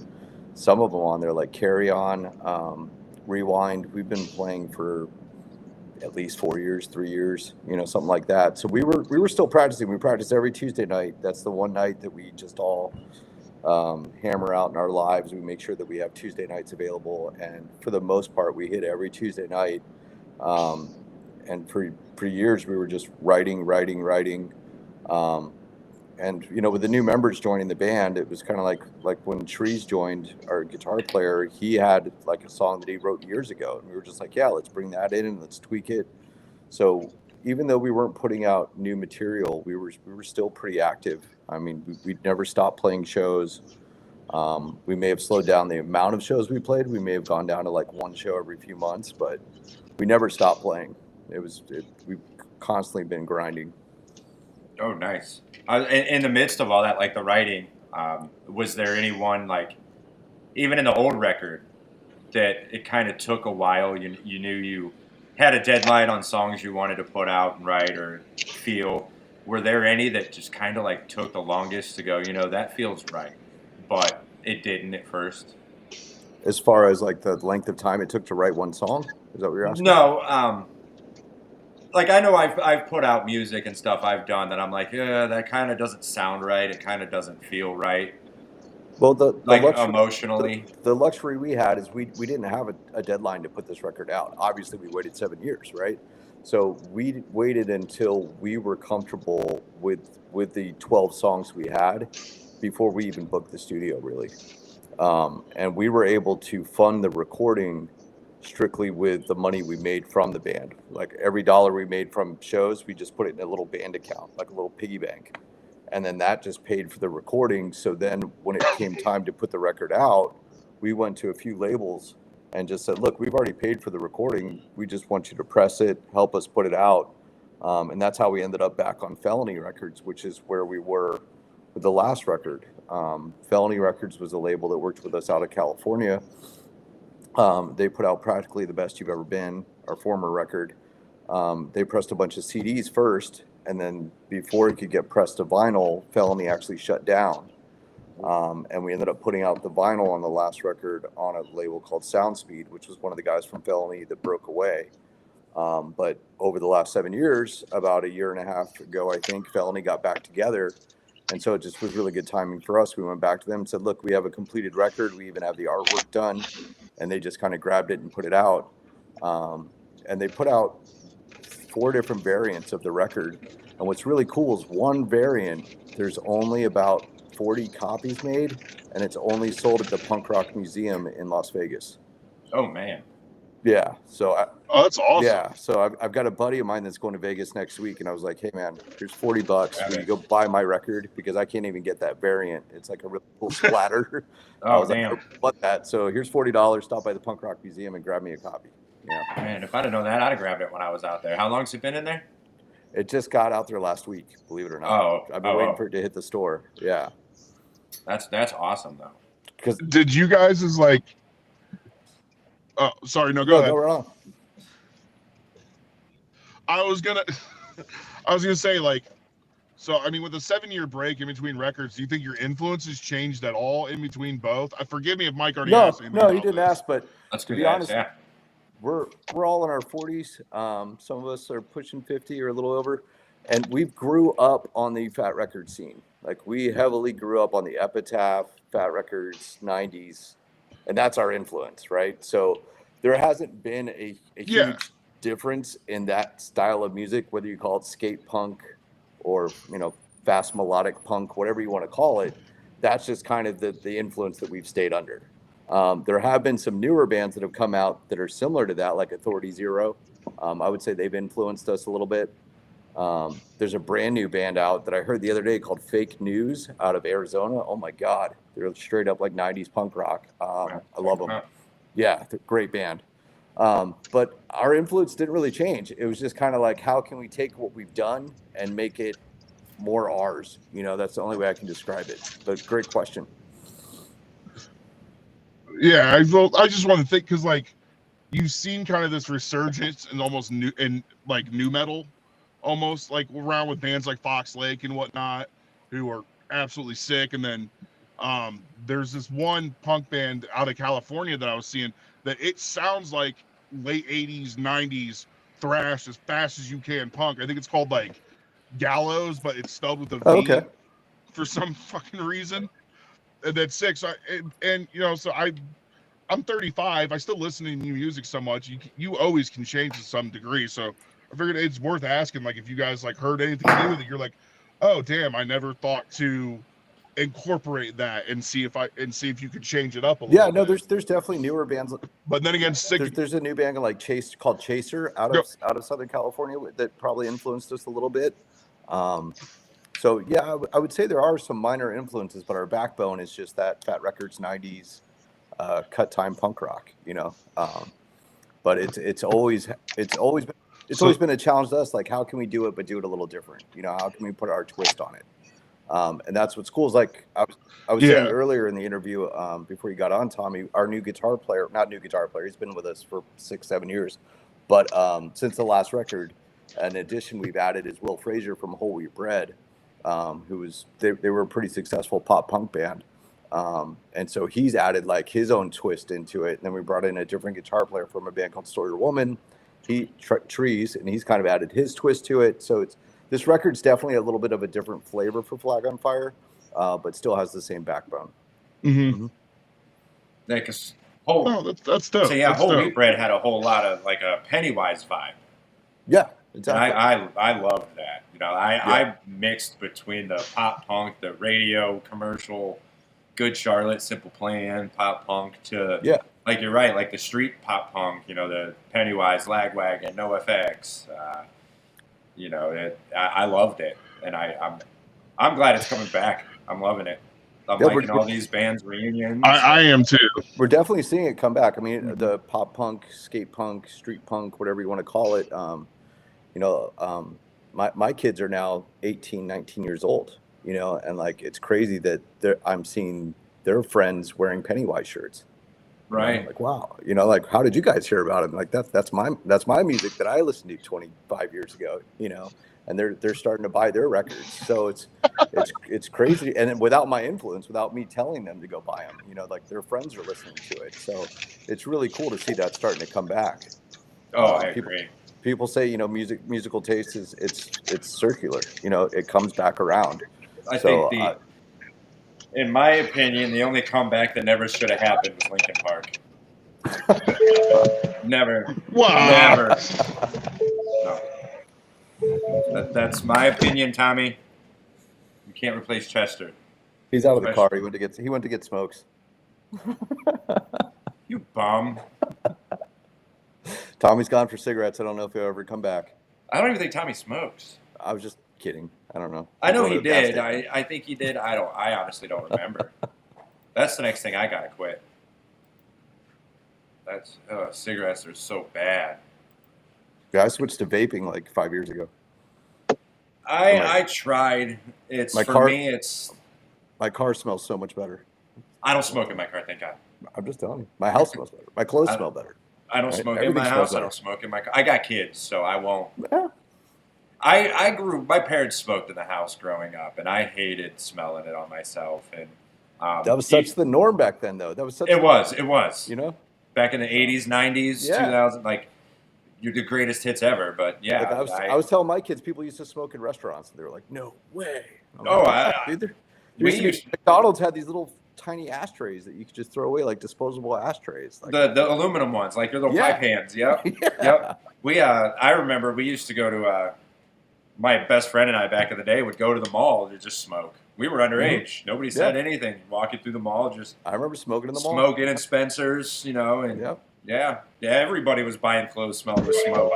some of them on there, like Carry On, Rewind, we've been playing for at least 4 years, 3 years, something like that. So we were still practicing. We practice every Tuesday night. That's the one night that we just all hammer out in our lives. We make sure that we have Tuesday nights available, and for the most part, we hit every Tuesday night. And for years, we were just writing. And with the new members joining the band, it was kind of like when Trees joined, our guitar player, he had like a song that he wrote years ago, and we were just like, yeah, let's bring that in and let's tweak it. So even though we weren't putting out new material, we were still pretty active. I mean, we'd never stopped playing shows. We may have slowed down the amount of shows we played. We may have gone down to like one show every few months, but we never stopped playing. We've constantly been grinding. Oh, nice. In the midst of all that, like the writing, was there anyone, like, even in the old record, that it kind of took a while? You knew you had a deadline on songs you wanted to put out and write or feel. Were there any that just kind of like took the longest to go, that feels right, but it didn't at first? As far as like the length of time it took to write one song? Is that what you're asking? No, like I know I've put out music and stuff I've done that I'm like, yeah, that kind of doesn't sound right. It kind of doesn't feel right. Well, the luxury, emotionally, the luxury we had is we didn't have a deadline to put this record out. Obviously, we waited 7 years, right? So we waited until we were comfortable with the 12 songs we had before we even booked the studio, really. And we were able to fund the recording strictly with the money we made from the band. Like every dollar we made from shows, we just put it in a little band account, like a little piggy bank. And then that just paid for the recording. So then when it came time to put the record out, we went to a few labels and just said, look, we've already paid for the recording. We just want you to press it, help us put it out. And that's how we ended up back on Felony Records, which is where we were with the last record. Felony Records was a label that worked with us out of California. They put out Practically the Best You've Ever Been, our former record. They pressed a bunch of CDs first, and then before it could get pressed to vinyl, Felony actually shut down. And we ended up putting out the vinyl on the last record on a label called Soundspeed, which was one of the guys from Felony that broke away. But over the last 7 years, about a year and a half ago, I think, Felony got back together. And so it just was really good timing for us. We went back to them and said, look, we have a completed record. We even have the artwork done. And they just kind of grabbed it and put it out. And they put out 4 different variants of the record. And what's really cool is one variant, there's only about 40 copies made, and it's only sold at the Punk Rock Museum in Las Vegas. Oh, man. Yeah. So that's awesome. Yeah. So I've got a buddy of mine that's going to Vegas next week, and I was like, hey man, here's $40. Will you go buy my record? Because I can't even get that variant. It's like a really cool splatter. I was damn. like, I want that. So here's $40. Stop by the Punk Rock Museum and grab me a copy. Yeah. Man, if I'd have known that, I'd have grabbed it when I was out there. How long's it been in there? It just got out there last week, believe it or not. I've been waiting for it to hit the store. Yeah. That's awesome though. Because did you guys is like? Oh, sorry. No, go ahead. Go wrong. I was gonna say, like, so I mean, with a 7-year break in between records, do you think your influence has changed at all in between both? Forgive me if Mike already asked. No, you didn't ask, but let's to be honest, we're all in our 40s. Some of us are pushing 50 or a little over, and we grew up on the Fat Record scene. Like we heavily grew up on the Epitaph, Fat Records, 90s, and that's our influence, right? So there hasn't been a huge difference in that style of music, whether you call it skate punk or fast melodic punk, whatever you want to call it. That's just kind of the influence that we've stayed under. There have been some newer bands that have come out that are similar to that, like Authority Zero. I would say they've influenced us a little bit. There's a brand new band out that I heard the other day called Fake News out of Arizona. Oh my God, they're straight up like 90s punk rock. I love them. Yeah, they're a great band. But our influence didn't really change. It was just kind of like, how can we take what we've done and make it more ours? That's the only way I can describe it. But great question. Yeah, I just want to think, because like you've seen kind of this resurgence in almost new metal, almost like around with bands like Fox Lake and whatnot, who are absolutely sick. And then there's this one punk band out of California that I was seeing that it sounds like late 80s, 90s thrash as fast as you can punk. I think it's called like Gallows, but it's spelled with a V for some fucking reason. And that's sick. So I'm 35. I still listen to new music so much. You always can change to some degree. So I figured it's worth asking, like, if you guys like heard anything new that you're like, Oh damn! I never thought to incorporate that and see if you could change it up a little. Yeah, no, bit. there's definitely newer bands. But then again, There's a new band like called Chaser out of Southern California that probably influenced us a little bit. So yeah, I would say there are some minor influences, but our backbone is just that Fat Records '90s cut time punk rock, you know. But it's always been a challenge to us. Like, how can we do it, but do it a little different? You know, how can we put our twist on it? And that's what school's like. I was saying earlier in the interview, before you got on, Tommy, our new guitar player, not new guitar player, he's been with us for 6-7 years. But since the last record, in addition, we've added is Will Frazier from Whole Wheat Bread, they were a pretty successful pop punk band. And so he's added like his own twist into it. And then we brought in a different guitar player from a band called Story Woman, Trees, and he's kind of added his twist to it. So this record's definitely a little bit of a different flavor for Flag on Fire, but still has the same backbone. Mm-hmm. That's dope. So yeah, Whole Wheat Bread had a whole lot of like a Pennywise vibe. Yeah, exactly. And I loved that. You know, I mixed between the pop punk, the radio commercial, Good Charlotte, Simple Plan, pop punk to like you're right, like the street pop punk. You know, the Pennywise, Lagwagon, NoFX. You know, I loved it, and I'm glad it's coming back. I'm loving it. I'm liking all these bands reunions. I am too. We're definitely seeing it come back. I mean, the pop punk, skate punk, street punk, whatever you want to call it. You know, my kids are now 18, 19 years old. You know, and like it's crazy that I'm seeing their friends wearing Pennywise shirts. Right. Like, wow. You know, like, how did you guys hear about it? Like, that's my music that I listened to 25 years ago, you know, and they're starting to buy their records. So it's crazy. And without my influence, without me telling them to go buy them, you know, like their friends are listening to it. So it's really cool to see that starting to come back. I agree. People say, you know, musical taste it's circular, you know, it comes back around. I think in my opinion, the only comeback that never should have happened was Linkin Park. Never. Wow. Never. No. That's my opinion, Tommy. You can't replace Chester. He's out of the car. He went to get smokes. You bum. Tommy's gone for cigarettes. I don't know if he'll ever come back. I don't even think Tommy smokes. I was just kidding. I don't know. I know he did. I think he did. I honestly don't remember. That's the next thing I gotta quit. Cigarettes are so bad. Yeah, I switched to vaping like 5 years ago. I tried. My car smells so much better. I don't smoke in my car, thank God. I'm just telling you. My house smells better. My clothes smell better. I don't smoke in my house. I don't smoke in my car. I got kids, so I won't. Yeah. My parents smoked in the house growing up, and I hated smelling it on myself. And that was such the norm back then, though. It was. You know? Back in the 80s, 90s, 2000, like, you're the greatest hits ever, but yeah. Like I was telling my kids, people used to smoke in restaurants, and they were like, no way. McDonald's had these little tiny ashtrays that you could just throw away, like disposable ashtrays. Like, the aluminum ones, like your little pipe hands. Yep. Yep. I remember we used to go to, my best friend and I back in the day would go to the mall to just smoke. We were underage. Mm-hmm. Nobody said anything. Walking through the mall, I remember smoking in the mall. Smoking in Spencer's, you know, and everybody was buying clothes smelling with smoke.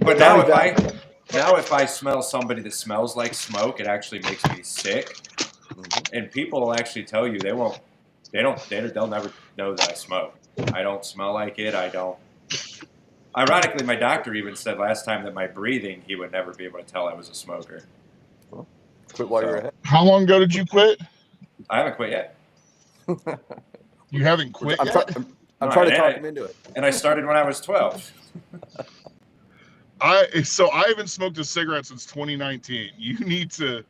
But now if I smell somebody that smells like smoke, it actually makes me sick. Mm-hmm. And people will actually tell you they'll never know that I smoke. I don't smell like it. I don't. Ironically, my doctor even said last time that my breathing, he would never be able to tell I was a smoker. Well, quit while you're ahead. How long ago did you quit? I haven't quit yet. You haven't quit yet? I'm trying to talk him into it. And I started when I was 12. I haven't smoked a cigarette since 2019. You need to.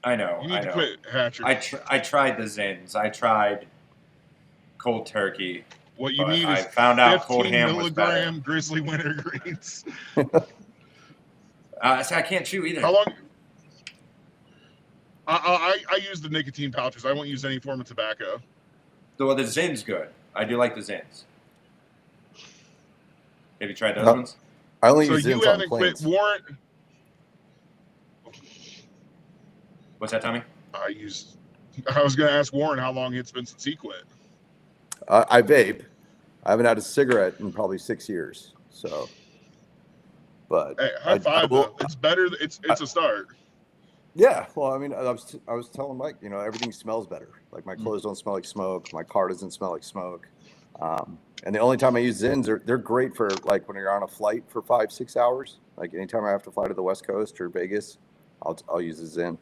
I know. You need to quit, Hatcher. I tried the Zins. I tried cold turkey. What you need I is found out cold ham was better. 15 milligram Grizzly Wintergreens. I can't chew either. How long? I use the nicotine pouches. I won't use any form of tobacco. Well, the Zin's good. I do like the Zins. Have you tried those ones? I only use Zins on planes. Warren. What's that, Tommy? I was going to ask Warren how long it's been since he quit. I vape. I haven't had a cigarette in probably 6 years. So, but Hey, high five though. It's better. It's a start. Yeah, well, I mean, I was telling Mike, you know, everything smells better. Like my clothes don't smell like smoke. My car doesn't smell like smoke. And the only time I use Zins, they're great for like when you're on a flight for 5-6 hours. Like anytime I have to fly to the West Coast or Vegas, I'll use a Zin.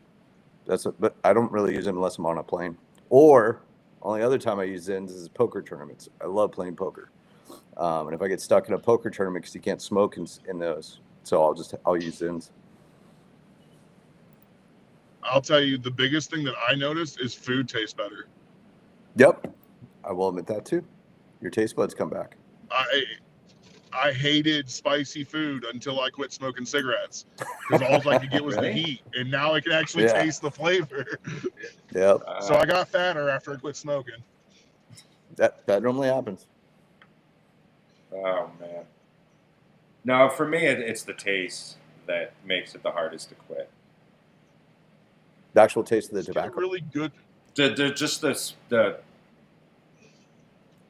But I don't really use them unless I'm on a plane. Or only other time I use Zins is poker tournaments. I love playing poker. And if I get stuck in a poker tournament because you can't smoke in those, so I'll use Zins. I'll tell you, the biggest thing that I noticed is food tastes better. Yep, I will admit that too. Your taste buds come back. I hated spicy food until I quit smoking cigarettes because all I could get was the heat, and now I can actually taste the flavor. Yep. So I got fatter after I quit smoking. That normally happens. Oh man. No, for me it's the taste that makes it the hardest to quit. The actual taste of the tobacco. Really good. Just the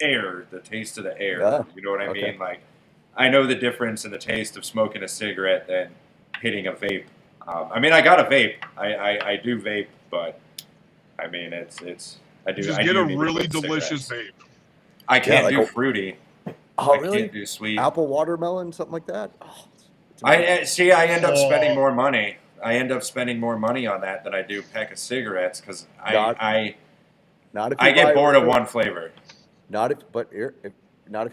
air, the taste of the air. Yeah. You know what I mean? Like, I know the difference in the taste of smoking a cigarette than hitting a vape. I mean, I got a vape. I do vape, but I mean, I do. Just I get do a need to really quit delicious cigarettes. vape. I can't like do fruity. Oh, I really? can't do sweet. Apple watermelon, something like that. Oh, I end up spending more money. I end up spending more money on that than I do a pack of cigarettes because I get bored of one flavor. Not if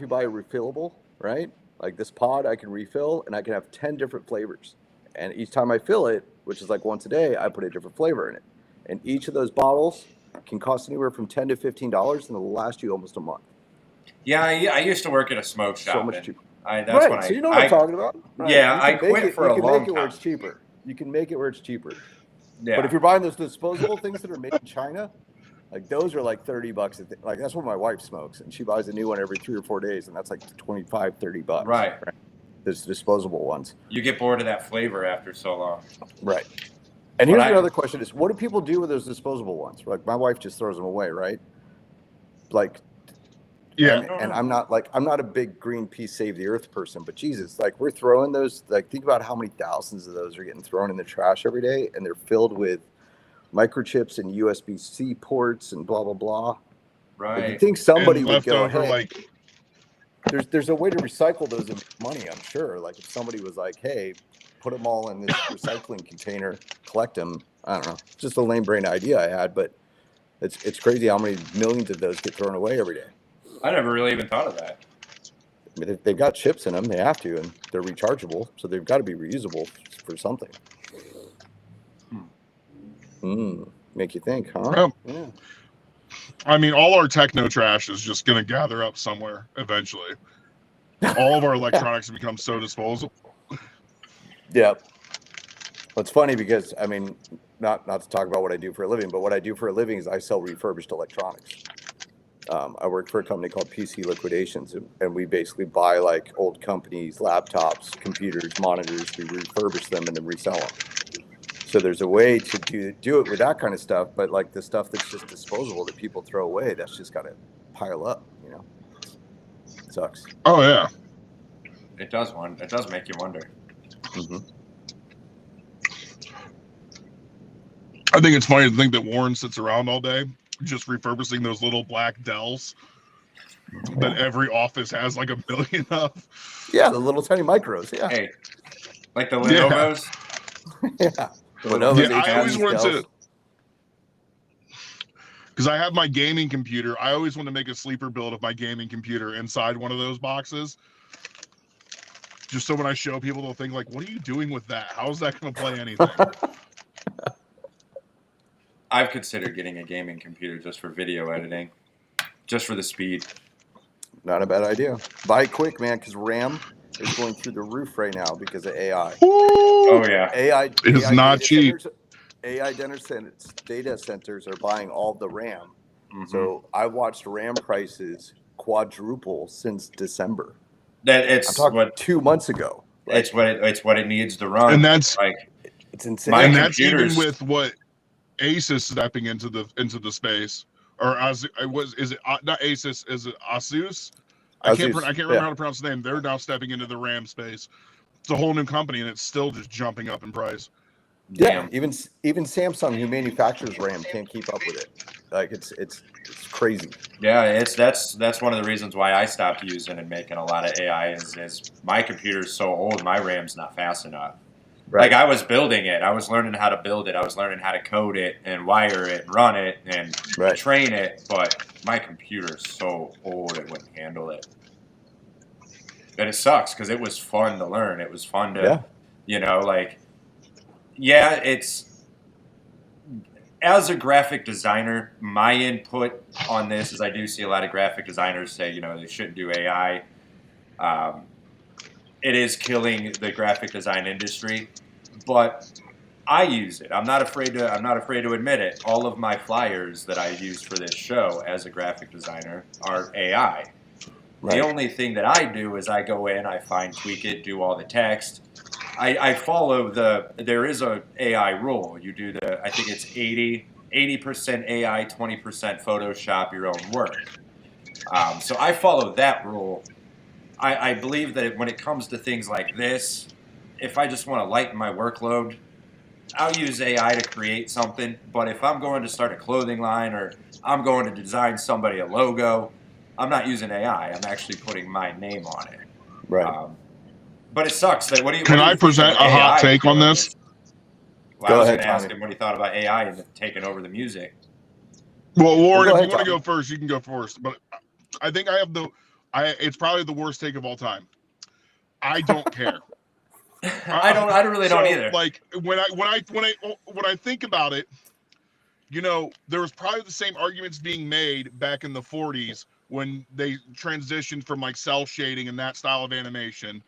you buy a refillable, right? Like this pod, I can refill and I can have 10 different flavors. And each time I fill it, which is like once a day, I put a different flavor in it. And each of those bottles can cost anywhere from $10 to $15, and it'll last you almost a month. Yeah, I used to work at a smoke shop. So much cheaper. That's when so you know what I'm talking about? Right. Yeah, I quit for a long time. You can make it where it's cheaper. You can make it where it's cheaper. Yeah. But if you're buying those disposable things that are made in China, like those are like $30. Like that's what my wife smokes, and she buys a new one every 3 or 4 days, and that's like $25-$30. Right. Those disposable ones. You get bored of that flavor after so long. Right. And here's another question: is what do people do with those disposable ones? Like my wife just throws them away, right? Like. Yeah. And I'm not a big Greenpeace Save the Earth person, but Jesus, like we're throwing those, like think about how many thousands of those are getting thrown in the trash every day, and they're filled with microchips and USB-C ports and blah, blah, blah. Right. Like, you think somebody would go, hey, like there's a way to recycle those money, I'm sure. Like if somebody was like, hey, put them all in this recycling container, collect them. I don't know. It's just a lame brain idea I had, but it's crazy how many millions of those get thrown away every day. I never really even thought of that. I mean, they've got chips in them. They have to, and they're rechargeable, so they've got to be reusable for something. Make you think, huh? Yeah. I mean, all our techno trash is just going to gather up somewhere eventually. All of our electronics have become so disposable. Yeah. Well, it's funny because, I mean, not to talk about what I do for a living, but what I do for a living is I sell refurbished electronics. I work for a company called PC Liquidations, and we basically buy like old companies, laptops, computers, monitors, we refurbish them and then resell them. So there's a way to do it with that kind of stuff, but like the stuff that's just disposable that people throw away, that's just got to pile up, you know? It sucks. Oh, yeah. It does make you wonder. Mm-hmm. I think it's funny to think that Warren sits around all day just refurbishing those little black Dells that every office has like a million of. Yeah, the little tiny micros. Yeah. Hey, like the Lenovo's. Yeah. Lenovo's. Yeah, I always wanted to, because I have my gaming computer. I always want to make a sleeper build of my gaming computer inside one of those boxes. Just so when I show people, they'll think like, "What are you doing with that? How is that going to play anything?" I've considered getting a gaming computer just for video editing, just for the speed. Not a bad idea. Buy it quick, man, because RAM is going through the roof right now because of AI. Oh yeah, AI is not cheap. AI data centers are buying all the RAM. Mm-hmm. So I watched RAM prices quadruple since December. I'm talking 2 months ago. Like, it's what it needs to run. And that's it's insane. And that's even with what Asus stepping into the space, or as it was, is it not Asus? Is it Asus? I can't remember how to pronounce the name. They're now stepping into the RAM space. It's a whole new company, and it's still just jumping up in price. Yeah, even Samsung, who manufactures RAM, can't keep up with it. Like it's crazy. Yeah, that's one of the reasons why I stopped using and making a lot of AI is my computer's so old, my RAM's not fast enough. Right. Like I was building it, I was learning how to build it, I was learning how to code it and wire it and run it and train it, but my computer's so old it wouldn't handle it. And it sucks because it was fun to learn. It was fun to, you know, like, yeah, it's, as a graphic designer, my input on this is I do see a lot of graphic designers say, you know, they shouldn't do AI. It is killing the graphic design industry, but I use it. I'm not afraid to admit it. All of my flyers that I use for this show as a graphic designer are AI. Right. The only thing that I do is I go in, I fine tweak it, do all the text. I follow there is a AI rule. You do I think it's 80% AI, 20% Photoshop your own work. So I follow that rule. I believe that when it comes to things like this, if I just want to lighten my workload, I'll use AI to create something. But if I'm going to start a clothing line or I'm going to design somebody a logo, I'm not using AI. I'm actually putting my name on it. Right. But it sucks. That Can I present a hot take on this? Well, I was going to ask him what he thought about AI and taking over the music. Well, Warren, if you want to go first, you can go first. But I think I have it's probably the worst take of all time. I don't care. I really don't either. Like when I think about it, you know, there was probably the same arguments being made back in the 40s when they transitioned from like cell shading and that style of animation.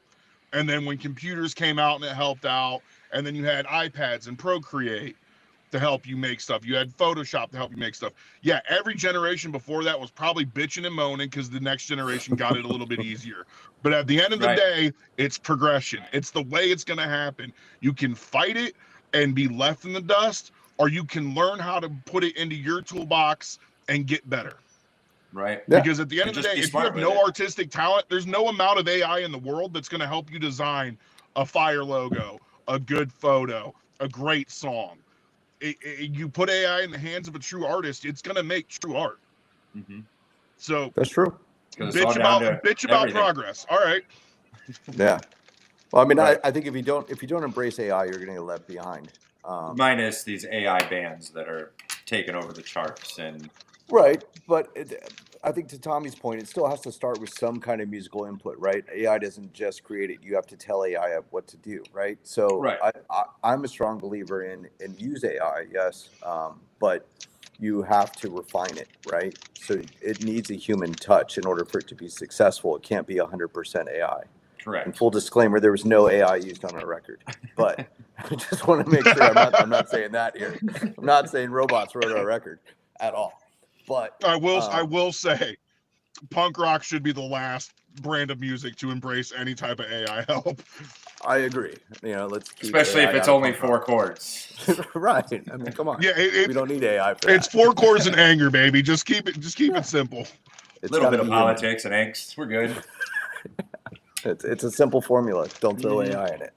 And then when computers came out and it helped out, and then you had iPads and Procreate to help you make stuff. You had Photoshop to help you make stuff. Yeah, every generation before that was probably bitching and moaning because the next generation got it a little bit easier. But at the end of the day, it's progression. It's the way it's going to happen. You can fight it and be left in the dust, or you can learn how to put it into your toolbox and get better. Right. Yeah. Because at the end of the day, if you have no artistic talent, there's no amount of AI in the world that's going to help you design a fire logo, a good photo, a great song. You put AI in the hands of a true artist, it's going to make true art. Mm-hmm. So that's true. Bitch about progress. All right. Yeah. Well, I mean, I think if you don't embrace AI, you're going to get left behind. Minus these AI bands that are taking over the charts and. Right, but I think to Tommy's point, it still has to start with some kind of musical input, right? AI doesn't just create it; you have to tell AI what to do, right? So, I'm a strong believer in use AI, yes, but you have to refine it, right? So it needs a human touch in order for it to be successful. It can't be 100% AI. Correct. And full disclaimer, there was no AI used on our record, but I just want to make sure I'm not saying that here. I'm not saying robots wrote our record at all. But I will say, punk rock should be the last brand of music to embrace any type of AI help. I agree. You know, let's keep especially AI if it's only 4 chords. Right. I mean, come on. Yeah, we don't need AI for that. It's 4 chords and anger, baby. Just keep it simple. A little bit of politics and angst. We're good. It's a simple formula. Don't throw AI in it.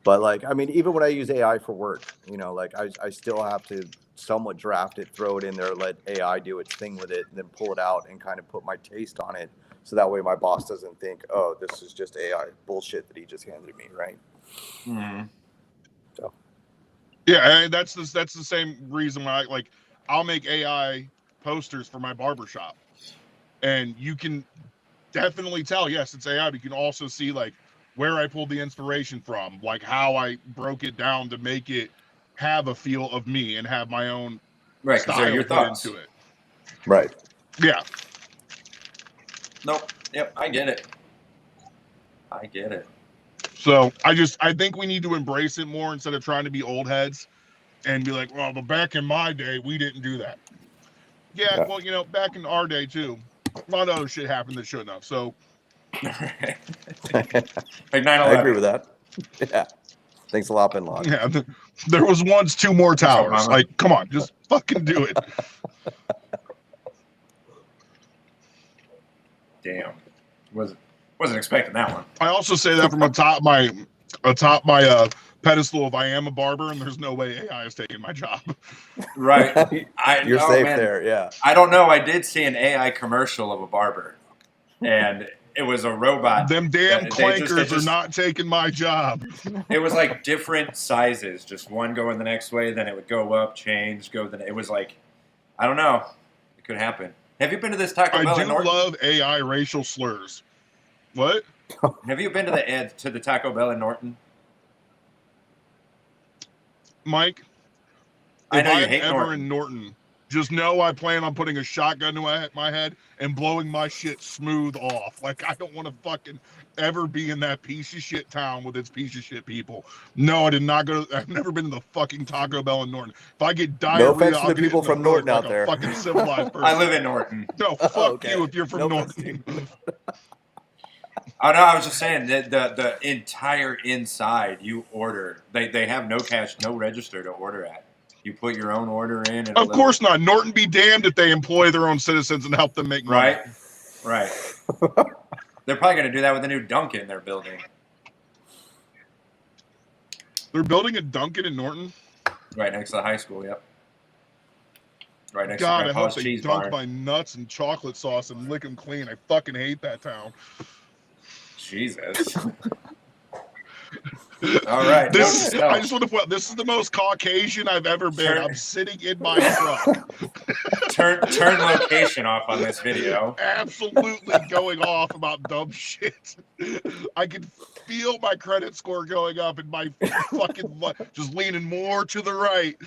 But like, I mean, even when I use AI for work, you know, like I still have to somewhat draft it, throw it in there, let AI do its thing with it, and then pull it out and kind of put my taste on it. So that way my boss doesn't think, oh, this is just AI bullshit that he just handed me, right? Mm-hmm. So. Yeah, and that's the same reason why I'll make AI posters for my barbershop. And you can definitely tell, yes, it's AI, but you can also see like where I pulled the inspiration from, like how I broke it down to make it have a feel of me and have my own style your put thoughts into it. Right. Yeah. Nope. Yep. I get it. So I think we need to embrace it more instead of trying to be old heads and be like, well, but back in my day, we didn't do that. Yeah. Well, you know, back in our day too, a lot of other shit happened that shouldn't have. So like 9/11. I agree with that. Yeah. Thanks a lot, Bin Laden. Yeah, there was once 2 more towers. Like, come on, just fucking do it. Damn, wasn't expecting that one. I also say that from atop my pedestal of I am a barber, and there's no way AI is taking my job. Right, You're safe there. Yeah. I don't know. I did see an AI commercial of a barber, and it was a robot. Them damn clankers are not taking my job. It was like different sizes, just one going the next way, then it would go up, change, go the. It was like, I don't know, it could happen. Have you been to this Taco Bell in Norton? I do love AI racial slurs. What? Have you been to the Taco Bell in Norton? Mike, I know if you I'm hate ever Norton. in Norton, just know I plan on putting a shotgun to my head and blowing my shit smooth off. Like, I don't want to fucking ever be in that piece of shit town with its piece of shit people. No, I did not go. I've never been to the fucking Taco Bell in Norton. If I get diarrhea, No offense to I'll the get people it in from the hood Norton out like there. a fucking civilized person. I live in Norton. No, fuck you if you're from Norton. Oh no, I was just saying that the entire inside you order. They have no cash, no register to order at. You put your own order in. And Of course not. Norton be damned if they employ their own citizens and help them make money. Right. They're probably going to do that with the new Dunkin' they're building. They're building a Dunkin' in Norton? Right next to the high school, yep. Right next God, to I hope Grandpa's they cheese dunk bar. my nuts and chocolate sauce and lick them clean. I fucking hate that town. Jesus. All right. I just want to point out, this is the most Caucasian I've ever been. I'm sitting in my truck. Turn location off on this video. Absolutely going off about dumb shit. I can feel my credit score going up and my fucking just leaning more to the right.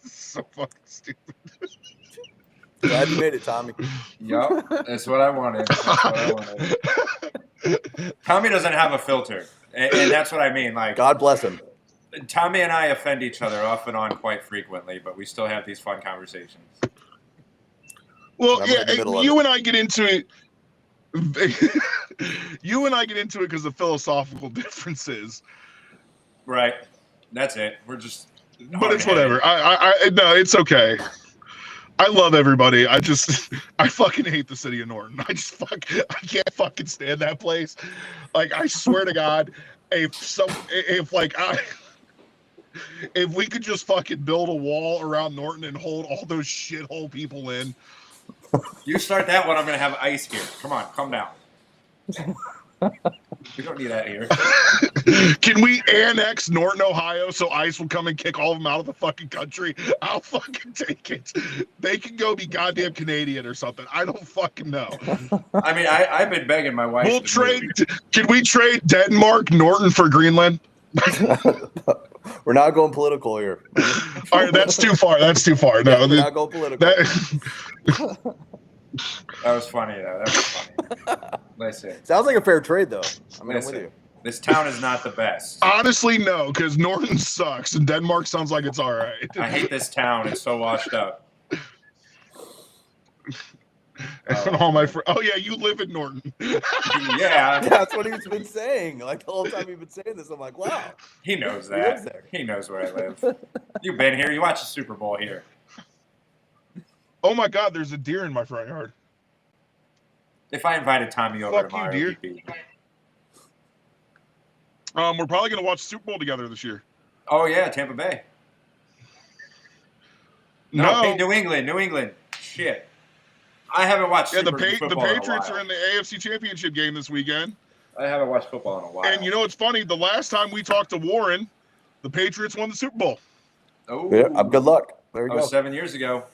So fucking stupid. Glad you made it, Tommy. Yep, that's what I wanted. Tommy doesn't have a filter, and that's what I mean. Like, God bless him. Tommy and I offend each other off and on quite frequently, but we still have these fun conversations. Well, yeah, you and I get into it. You and I get into it because of philosophical differences. Right. That's it. We're just. But it's whatever. I no, it's okay. I love everybody. I fucking hate the city of Norton. I can't fucking stand that place. Like, I swear to God, if we could just fucking build a wall around Norton and hold all those shithole people in. You start that one, I'm gonna have ice here. Come on, calm down. We don't need that here. Can we annex Norton, Ohio, so ICE will come and kick all of them out of the fucking country? I'll fucking take it. They can go be goddamn Canadian or something. I don't fucking know. I mean, I've been begging my wife. We'll trade. Can we trade Denmark, Norton for Greenland? We're not going political here. All right, that's too far. That's too far. No, we're not going political. That was funny, though. That was funny. Listen. Sounds like a fair trade, though. I'm with you. This town is not the best. Honestly, no, because Norton sucks, and Denmark sounds like it's all right. I hate this town. It's so washed up. All my friends. Oh yeah, you live in Norton. Yeah, that's what he's been saying. Like the whole time you've been saying this, I'm like, wow. He knows that. He knows where I live. You've been here. You watch the Super Bowl here. Oh my God, there's a deer in my front yard. If I invited Tommy over tomorrow, he'd be. We're probably gonna watch the Super Bowl together this year. Oh yeah, Tampa Bay. No, New England. Shit. I haven't watched Super Bowl the Patriots in a while. are in the AFC Championship game this weekend. I haven't watched football in a while. And you know what's funny? The last time we talked to Warren, the Patriots won the Super Bowl. Oh, yeah. Good luck. There you go. 7 years ago.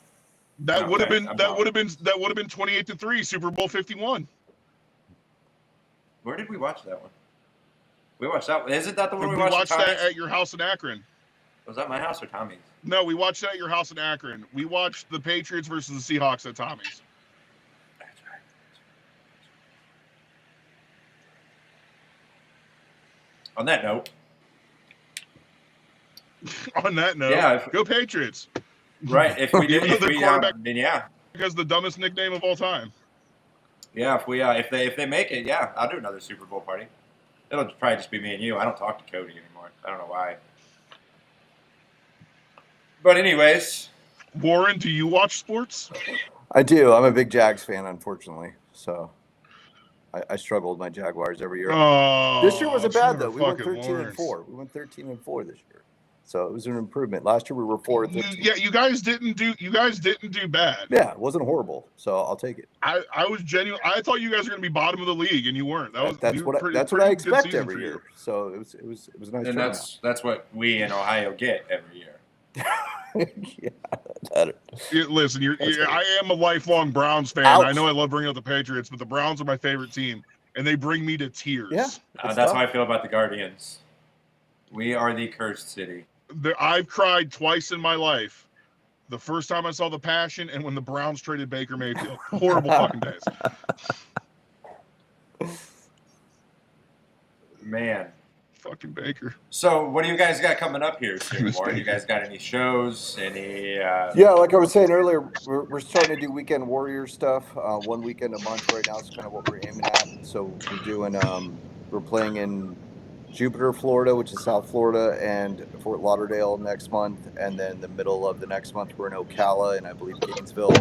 That would have been 28-3, Super Bowl 51. Where did we watch that one? We watched that one. Isn't that the one we watched? We watched that at your house in Akron. Was that my house or Tommy's? No, we watched that at your house in Akron. We watched the Patriots versus the Seahawks at Tommy's. That's right. On that note. Yeah, go Patriots. Right. If we did, then yeah. Because the dumbest nickname of all time. Yeah, if they make it, yeah, I'll do another Super Bowl party. It'll probably just be me and you. I don't talk to Cody anymore. I don't know why. But anyways, Warren, do you watch sports? I do. I'm a big Jags fan, unfortunately. So I struggle with my Jaguars every year. Oh, This year wasn't bad though. We went fucking 13-4. We went 13-4 this year. So it was an improvement. Last year we were 4-13. Yeah, you guys didn't do bad. Yeah, it wasn't horrible. So I'll take it. I was genuine. I thought you guys were going to be bottom of the league, and you weren't. That's what I expect every year. So it was a nice. And that's what we in Ohio get every year. Listen, I am a lifelong Browns fan. Ouch. I know I love bringing up the Patriots, but the Browns are my favorite team, and they bring me to tears. Yeah, that's how I feel about the Guardians. We are the cursed city. I've cried twice in my life. The first time I saw the Passion, and when the Browns traded Baker Mayfield. Horrible fucking days. Man. Fucking Baker. So, what do you guys got coming up here soon, Warren? You guys got any shows? Any? Yeah, like I was saying earlier, we're starting to do Weekend Warrior stuff. 1 weekend a month right now is kind of what we're aiming at. So we're doing, we're playing in Jupiter, Florida, which is South Florida, and Fort Lauderdale next month. And then the middle of the next month, we're in Ocala and I believe Gainesville.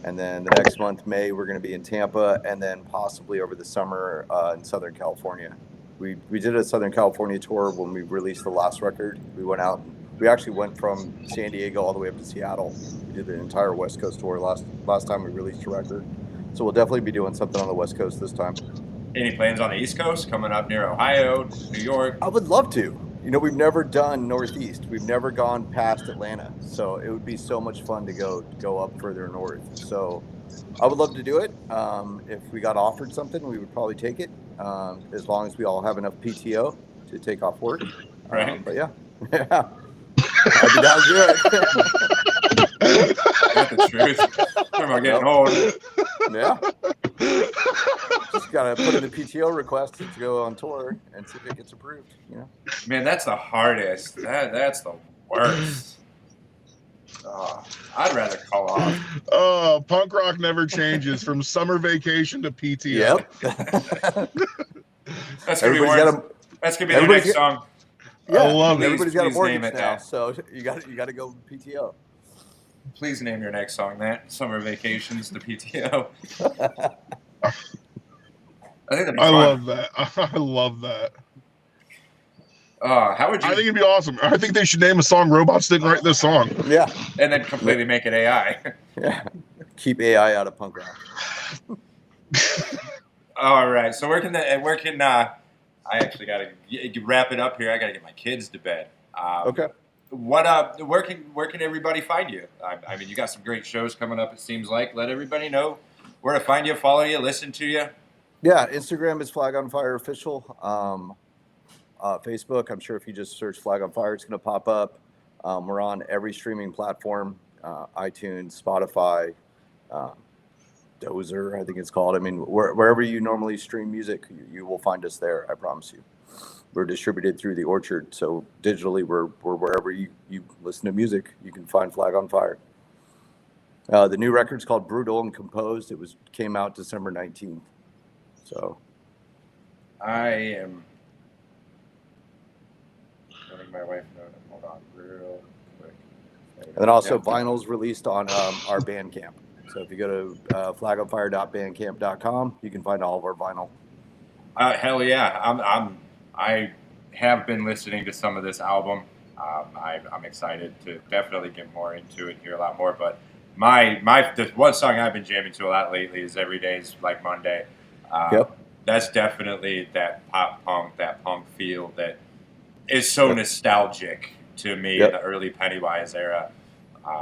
And then the next month, May, we're going to be in Tampa, and then possibly over the summer in Southern California. We did a Southern California tour when we released the last record. We went out. We actually went from San Diego all the way up to Seattle. We did the entire West Coast tour last time we released a record. So we'll definitely be doing something on the West Coast this time. Any plans on the East Coast coming up near Ohio, New York? I would love to. You know, we've never done Northeast. We've never gone past Atlanta. So it would be so much fun to go up further north. So I would love to do it. If we got offered something, we would probably take it, as long as we all have enough PTO to take off work. Right. But yeah. I'd be down to do it. That's the truth. Talking about getting old. Yeah. Just gotta put in the PTO request to go on tour and see if it gets approved. You know. Man, that's the hardest. That's the worst. I'd rather call off. Oh, punk rock never changes from summer vacation to PTO. Yep. That's gonna be their next song. Yeah, I love it. Everybody's got a Please name mortgage it now, that. so you got to go PTO. Please name your next song that. Summer vacations to PTO. I think that'd be I fun. love that. I love that. How would you? I think it'd be awesome. I think they should name a song "Robots Didn't Write This Song." Yeah. And then completely make it AI. Yeah. Keep AI out of punk rock. All right. So where can I actually got to wrap it up here. I got to get my kids to bed. Okay. Where can everybody find you? I mean, you got some great shows coming up. It seems like. Let everybody know where to find you, follow you, listen to you. Yeah, Instagram is Flag on Fire Official. Facebook, I'm sure if you just search Flag on Fire, it's going to pop up. We're on every streaming platform, iTunes, Spotify, Dozer, I think it's called. I mean, wherever you normally stream music, you will find us there, I promise you. We're distributed through the Orchard, so digitally we're wherever you listen to music, you can find Flag on Fire. The new record's called Brutal and Composed. Came out December 19th. So I am letting my wife know. Hold on real quick. and then also vinyl's released on our Bandcamp. So if you go to flagonfire.bandcamp.com, you can find all of our vinyl. Hell yeah! I have been listening to some of this album. I'm excited to definitely get more into it, hear a lot more. But the one song I've been jamming to a lot lately is "Every Day's Like Monday." Yep. That's definitely that pop punk, that punk feel that is so nostalgic to me in the early Pennywise era.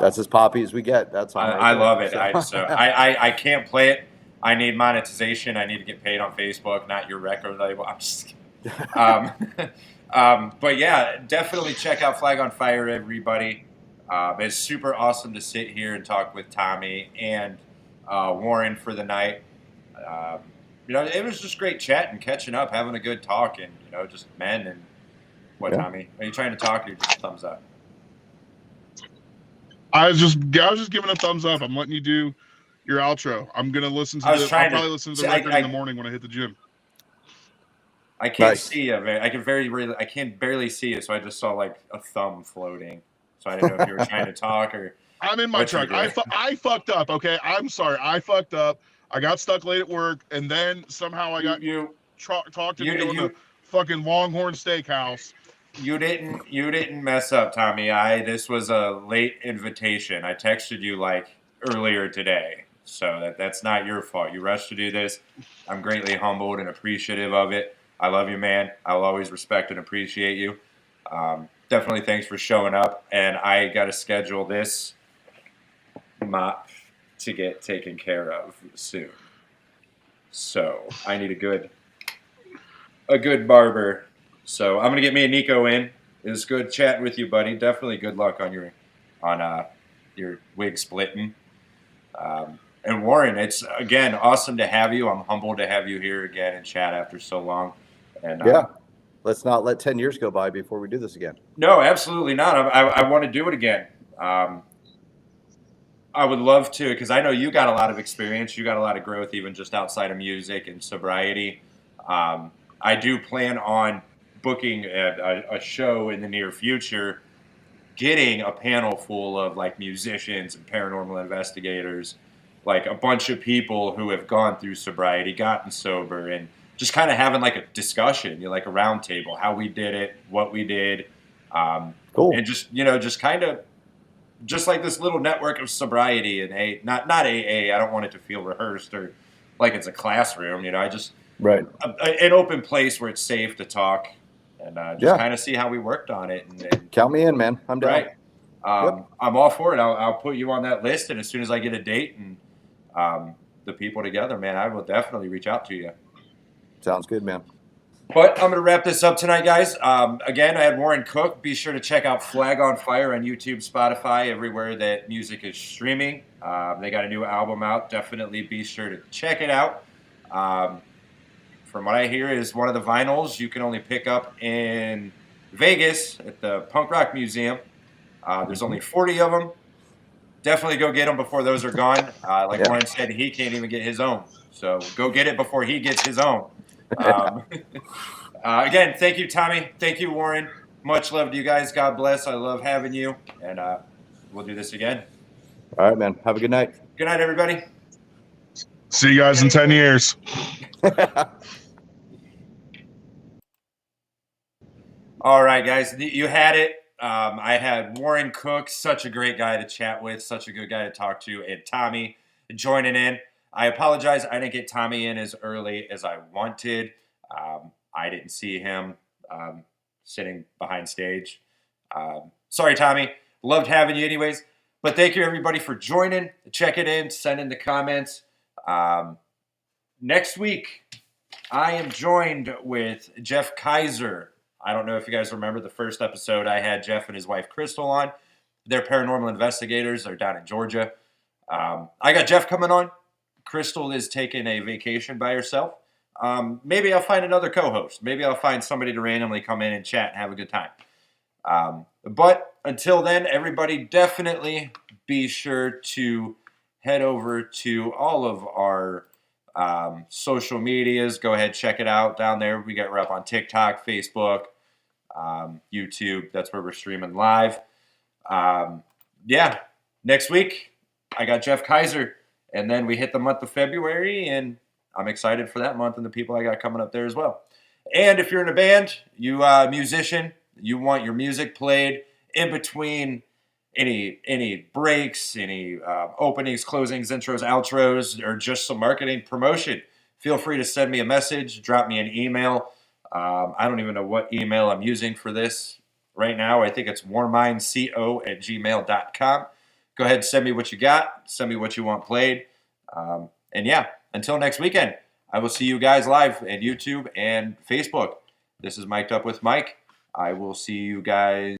That's as poppy as we get. That's all. I love it. I can't play it. I need monetization. I need to get paid on Facebook, not your record label. I'm just kidding. But yeah, definitely check out Flag on Fire, everybody. It's super awesome to sit here and talk with Tommy and Warren for the night. It was just great chatting, catching up, having a good talk, and just men. And what, Tommy? Are you trying to talk, or you just thumbs up? I was just giving a thumbs up. I'm letting you do your outro. I'm gonna listen to I'll probably listen to the record in the morning when I hit the gym. I can't Nice. see you. I can barely see you, so I just saw like a thumb floating. So I didn't know if you were trying to talk or I'm in my what you were truck. doing. I fucked up. Okay, I'm sorry. I fucked up. I got stuck late at work, and then somehow I got You talked you into going to you fucking Longhorn Steakhouse. you didn't mess up, Tommy. This was a late invitation. I texted you like earlier today, so that's not your fault. You rushed to do this. I'm greatly humbled and appreciative of it. I love you, man. I'll always respect and appreciate you. Definitely thanks for showing up. And I got to schedule this mop to get taken care of soon. So I need a good barber. So I'm gonna get me and Nico in. It was good chatting with you, buddy. Definitely good luck on your wig splitting. And Warren, it's again awesome to have you. I'm humbled to have you here again and chat after so long. And Yeah. Let's not let 10 years go by before we do this again. no, absolutely not. I want to do it again. I would love to, because I know you got a lot of experience. You got a lot of growth, even just outside of music and sobriety. I do plan on booking a show in the near future, getting a panel full of like musicians and paranormal investigators, like a bunch of people who have gone through sobriety, gotten sober, and just kind of having like a discussion, like a round table, how we did it, what we did, Cool. and just kind of just like this little network of sobriety and not AA. I don't want it to feel rehearsed or like it's a classroom. I just Right. an open place where it's safe to talk and just Yeah. kind of see how we worked on it. And Count me in, man. I'm down. right, Yep. I'm all for it. I'll put you on that list, and as soon as I get a date and the people together, man, I will definitely reach out to you. Sounds good, man. But I'm going to wrap this up tonight, guys. Again, I had Warren Cooke. Be sure to check out Flag on Fire on YouTube, Spotify, everywhere that music is streaming. They got a new album out. Definitely be sure to check it out. From what I hear is one of the vinyls you can only pick up in Vegas at the Punk Rock Museum. There's only 40 of them. Definitely go get them before those are gone. Like Warren said, he can't even get his own. So go get it before he gets his own. Again, thank you, Tommy. Thank you, Warren. Much love to you guys. God bless. I love having you. And we'll do this again. All right, man. Have a good night. Good night, everybody. See you guys in 10 years. All right, guys. You had it. I had Warren Cooke, such a great guy to chat with, such a good guy to talk to, and Tommy joining in. I apologize. I didn't get Tommy in as early as I wanted. I didn't see him sitting behind stage. Sorry, Tommy. Loved having you anyways. But thank you, everybody, for joining. Check it in. Send in the comments. Next week, I am joined with Jeff Kaiser. I don't know if you guys remember the first episode. I had Jeff and his wife, Crystal, on. They're paranormal investigators. They're down in Georgia. I got Jeff coming on. Crystal is taking a vacation by herself. Maybe I'll find another co-host. Maybe I'll find somebody to randomly come in and chat and have a good time. But until then, everybody definitely be sure to head over to all of our social medias. Go ahead, check it out down there. We're up on TikTok, Facebook, YouTube. That's where we're streaming live. Next week, I got Jeff Kaiser. And then we hit the month of February, and I'm excited for that month and the people I got coming up there as well. And if you're in a band, you musician, you want your music played in between any breaks, any openings, closings, intros, outros, or just some marketing promotion, feel free to send me a message, drop me an email. I don't even know what email I'm using for this right now. I think it's warmindco@gmail.com. Go ahead and send me what you got. Send me what you want played. Until next weekend, I will see you guys live at YouTube and Facebook. This is Mic'd Up with Mike. I will see you guys.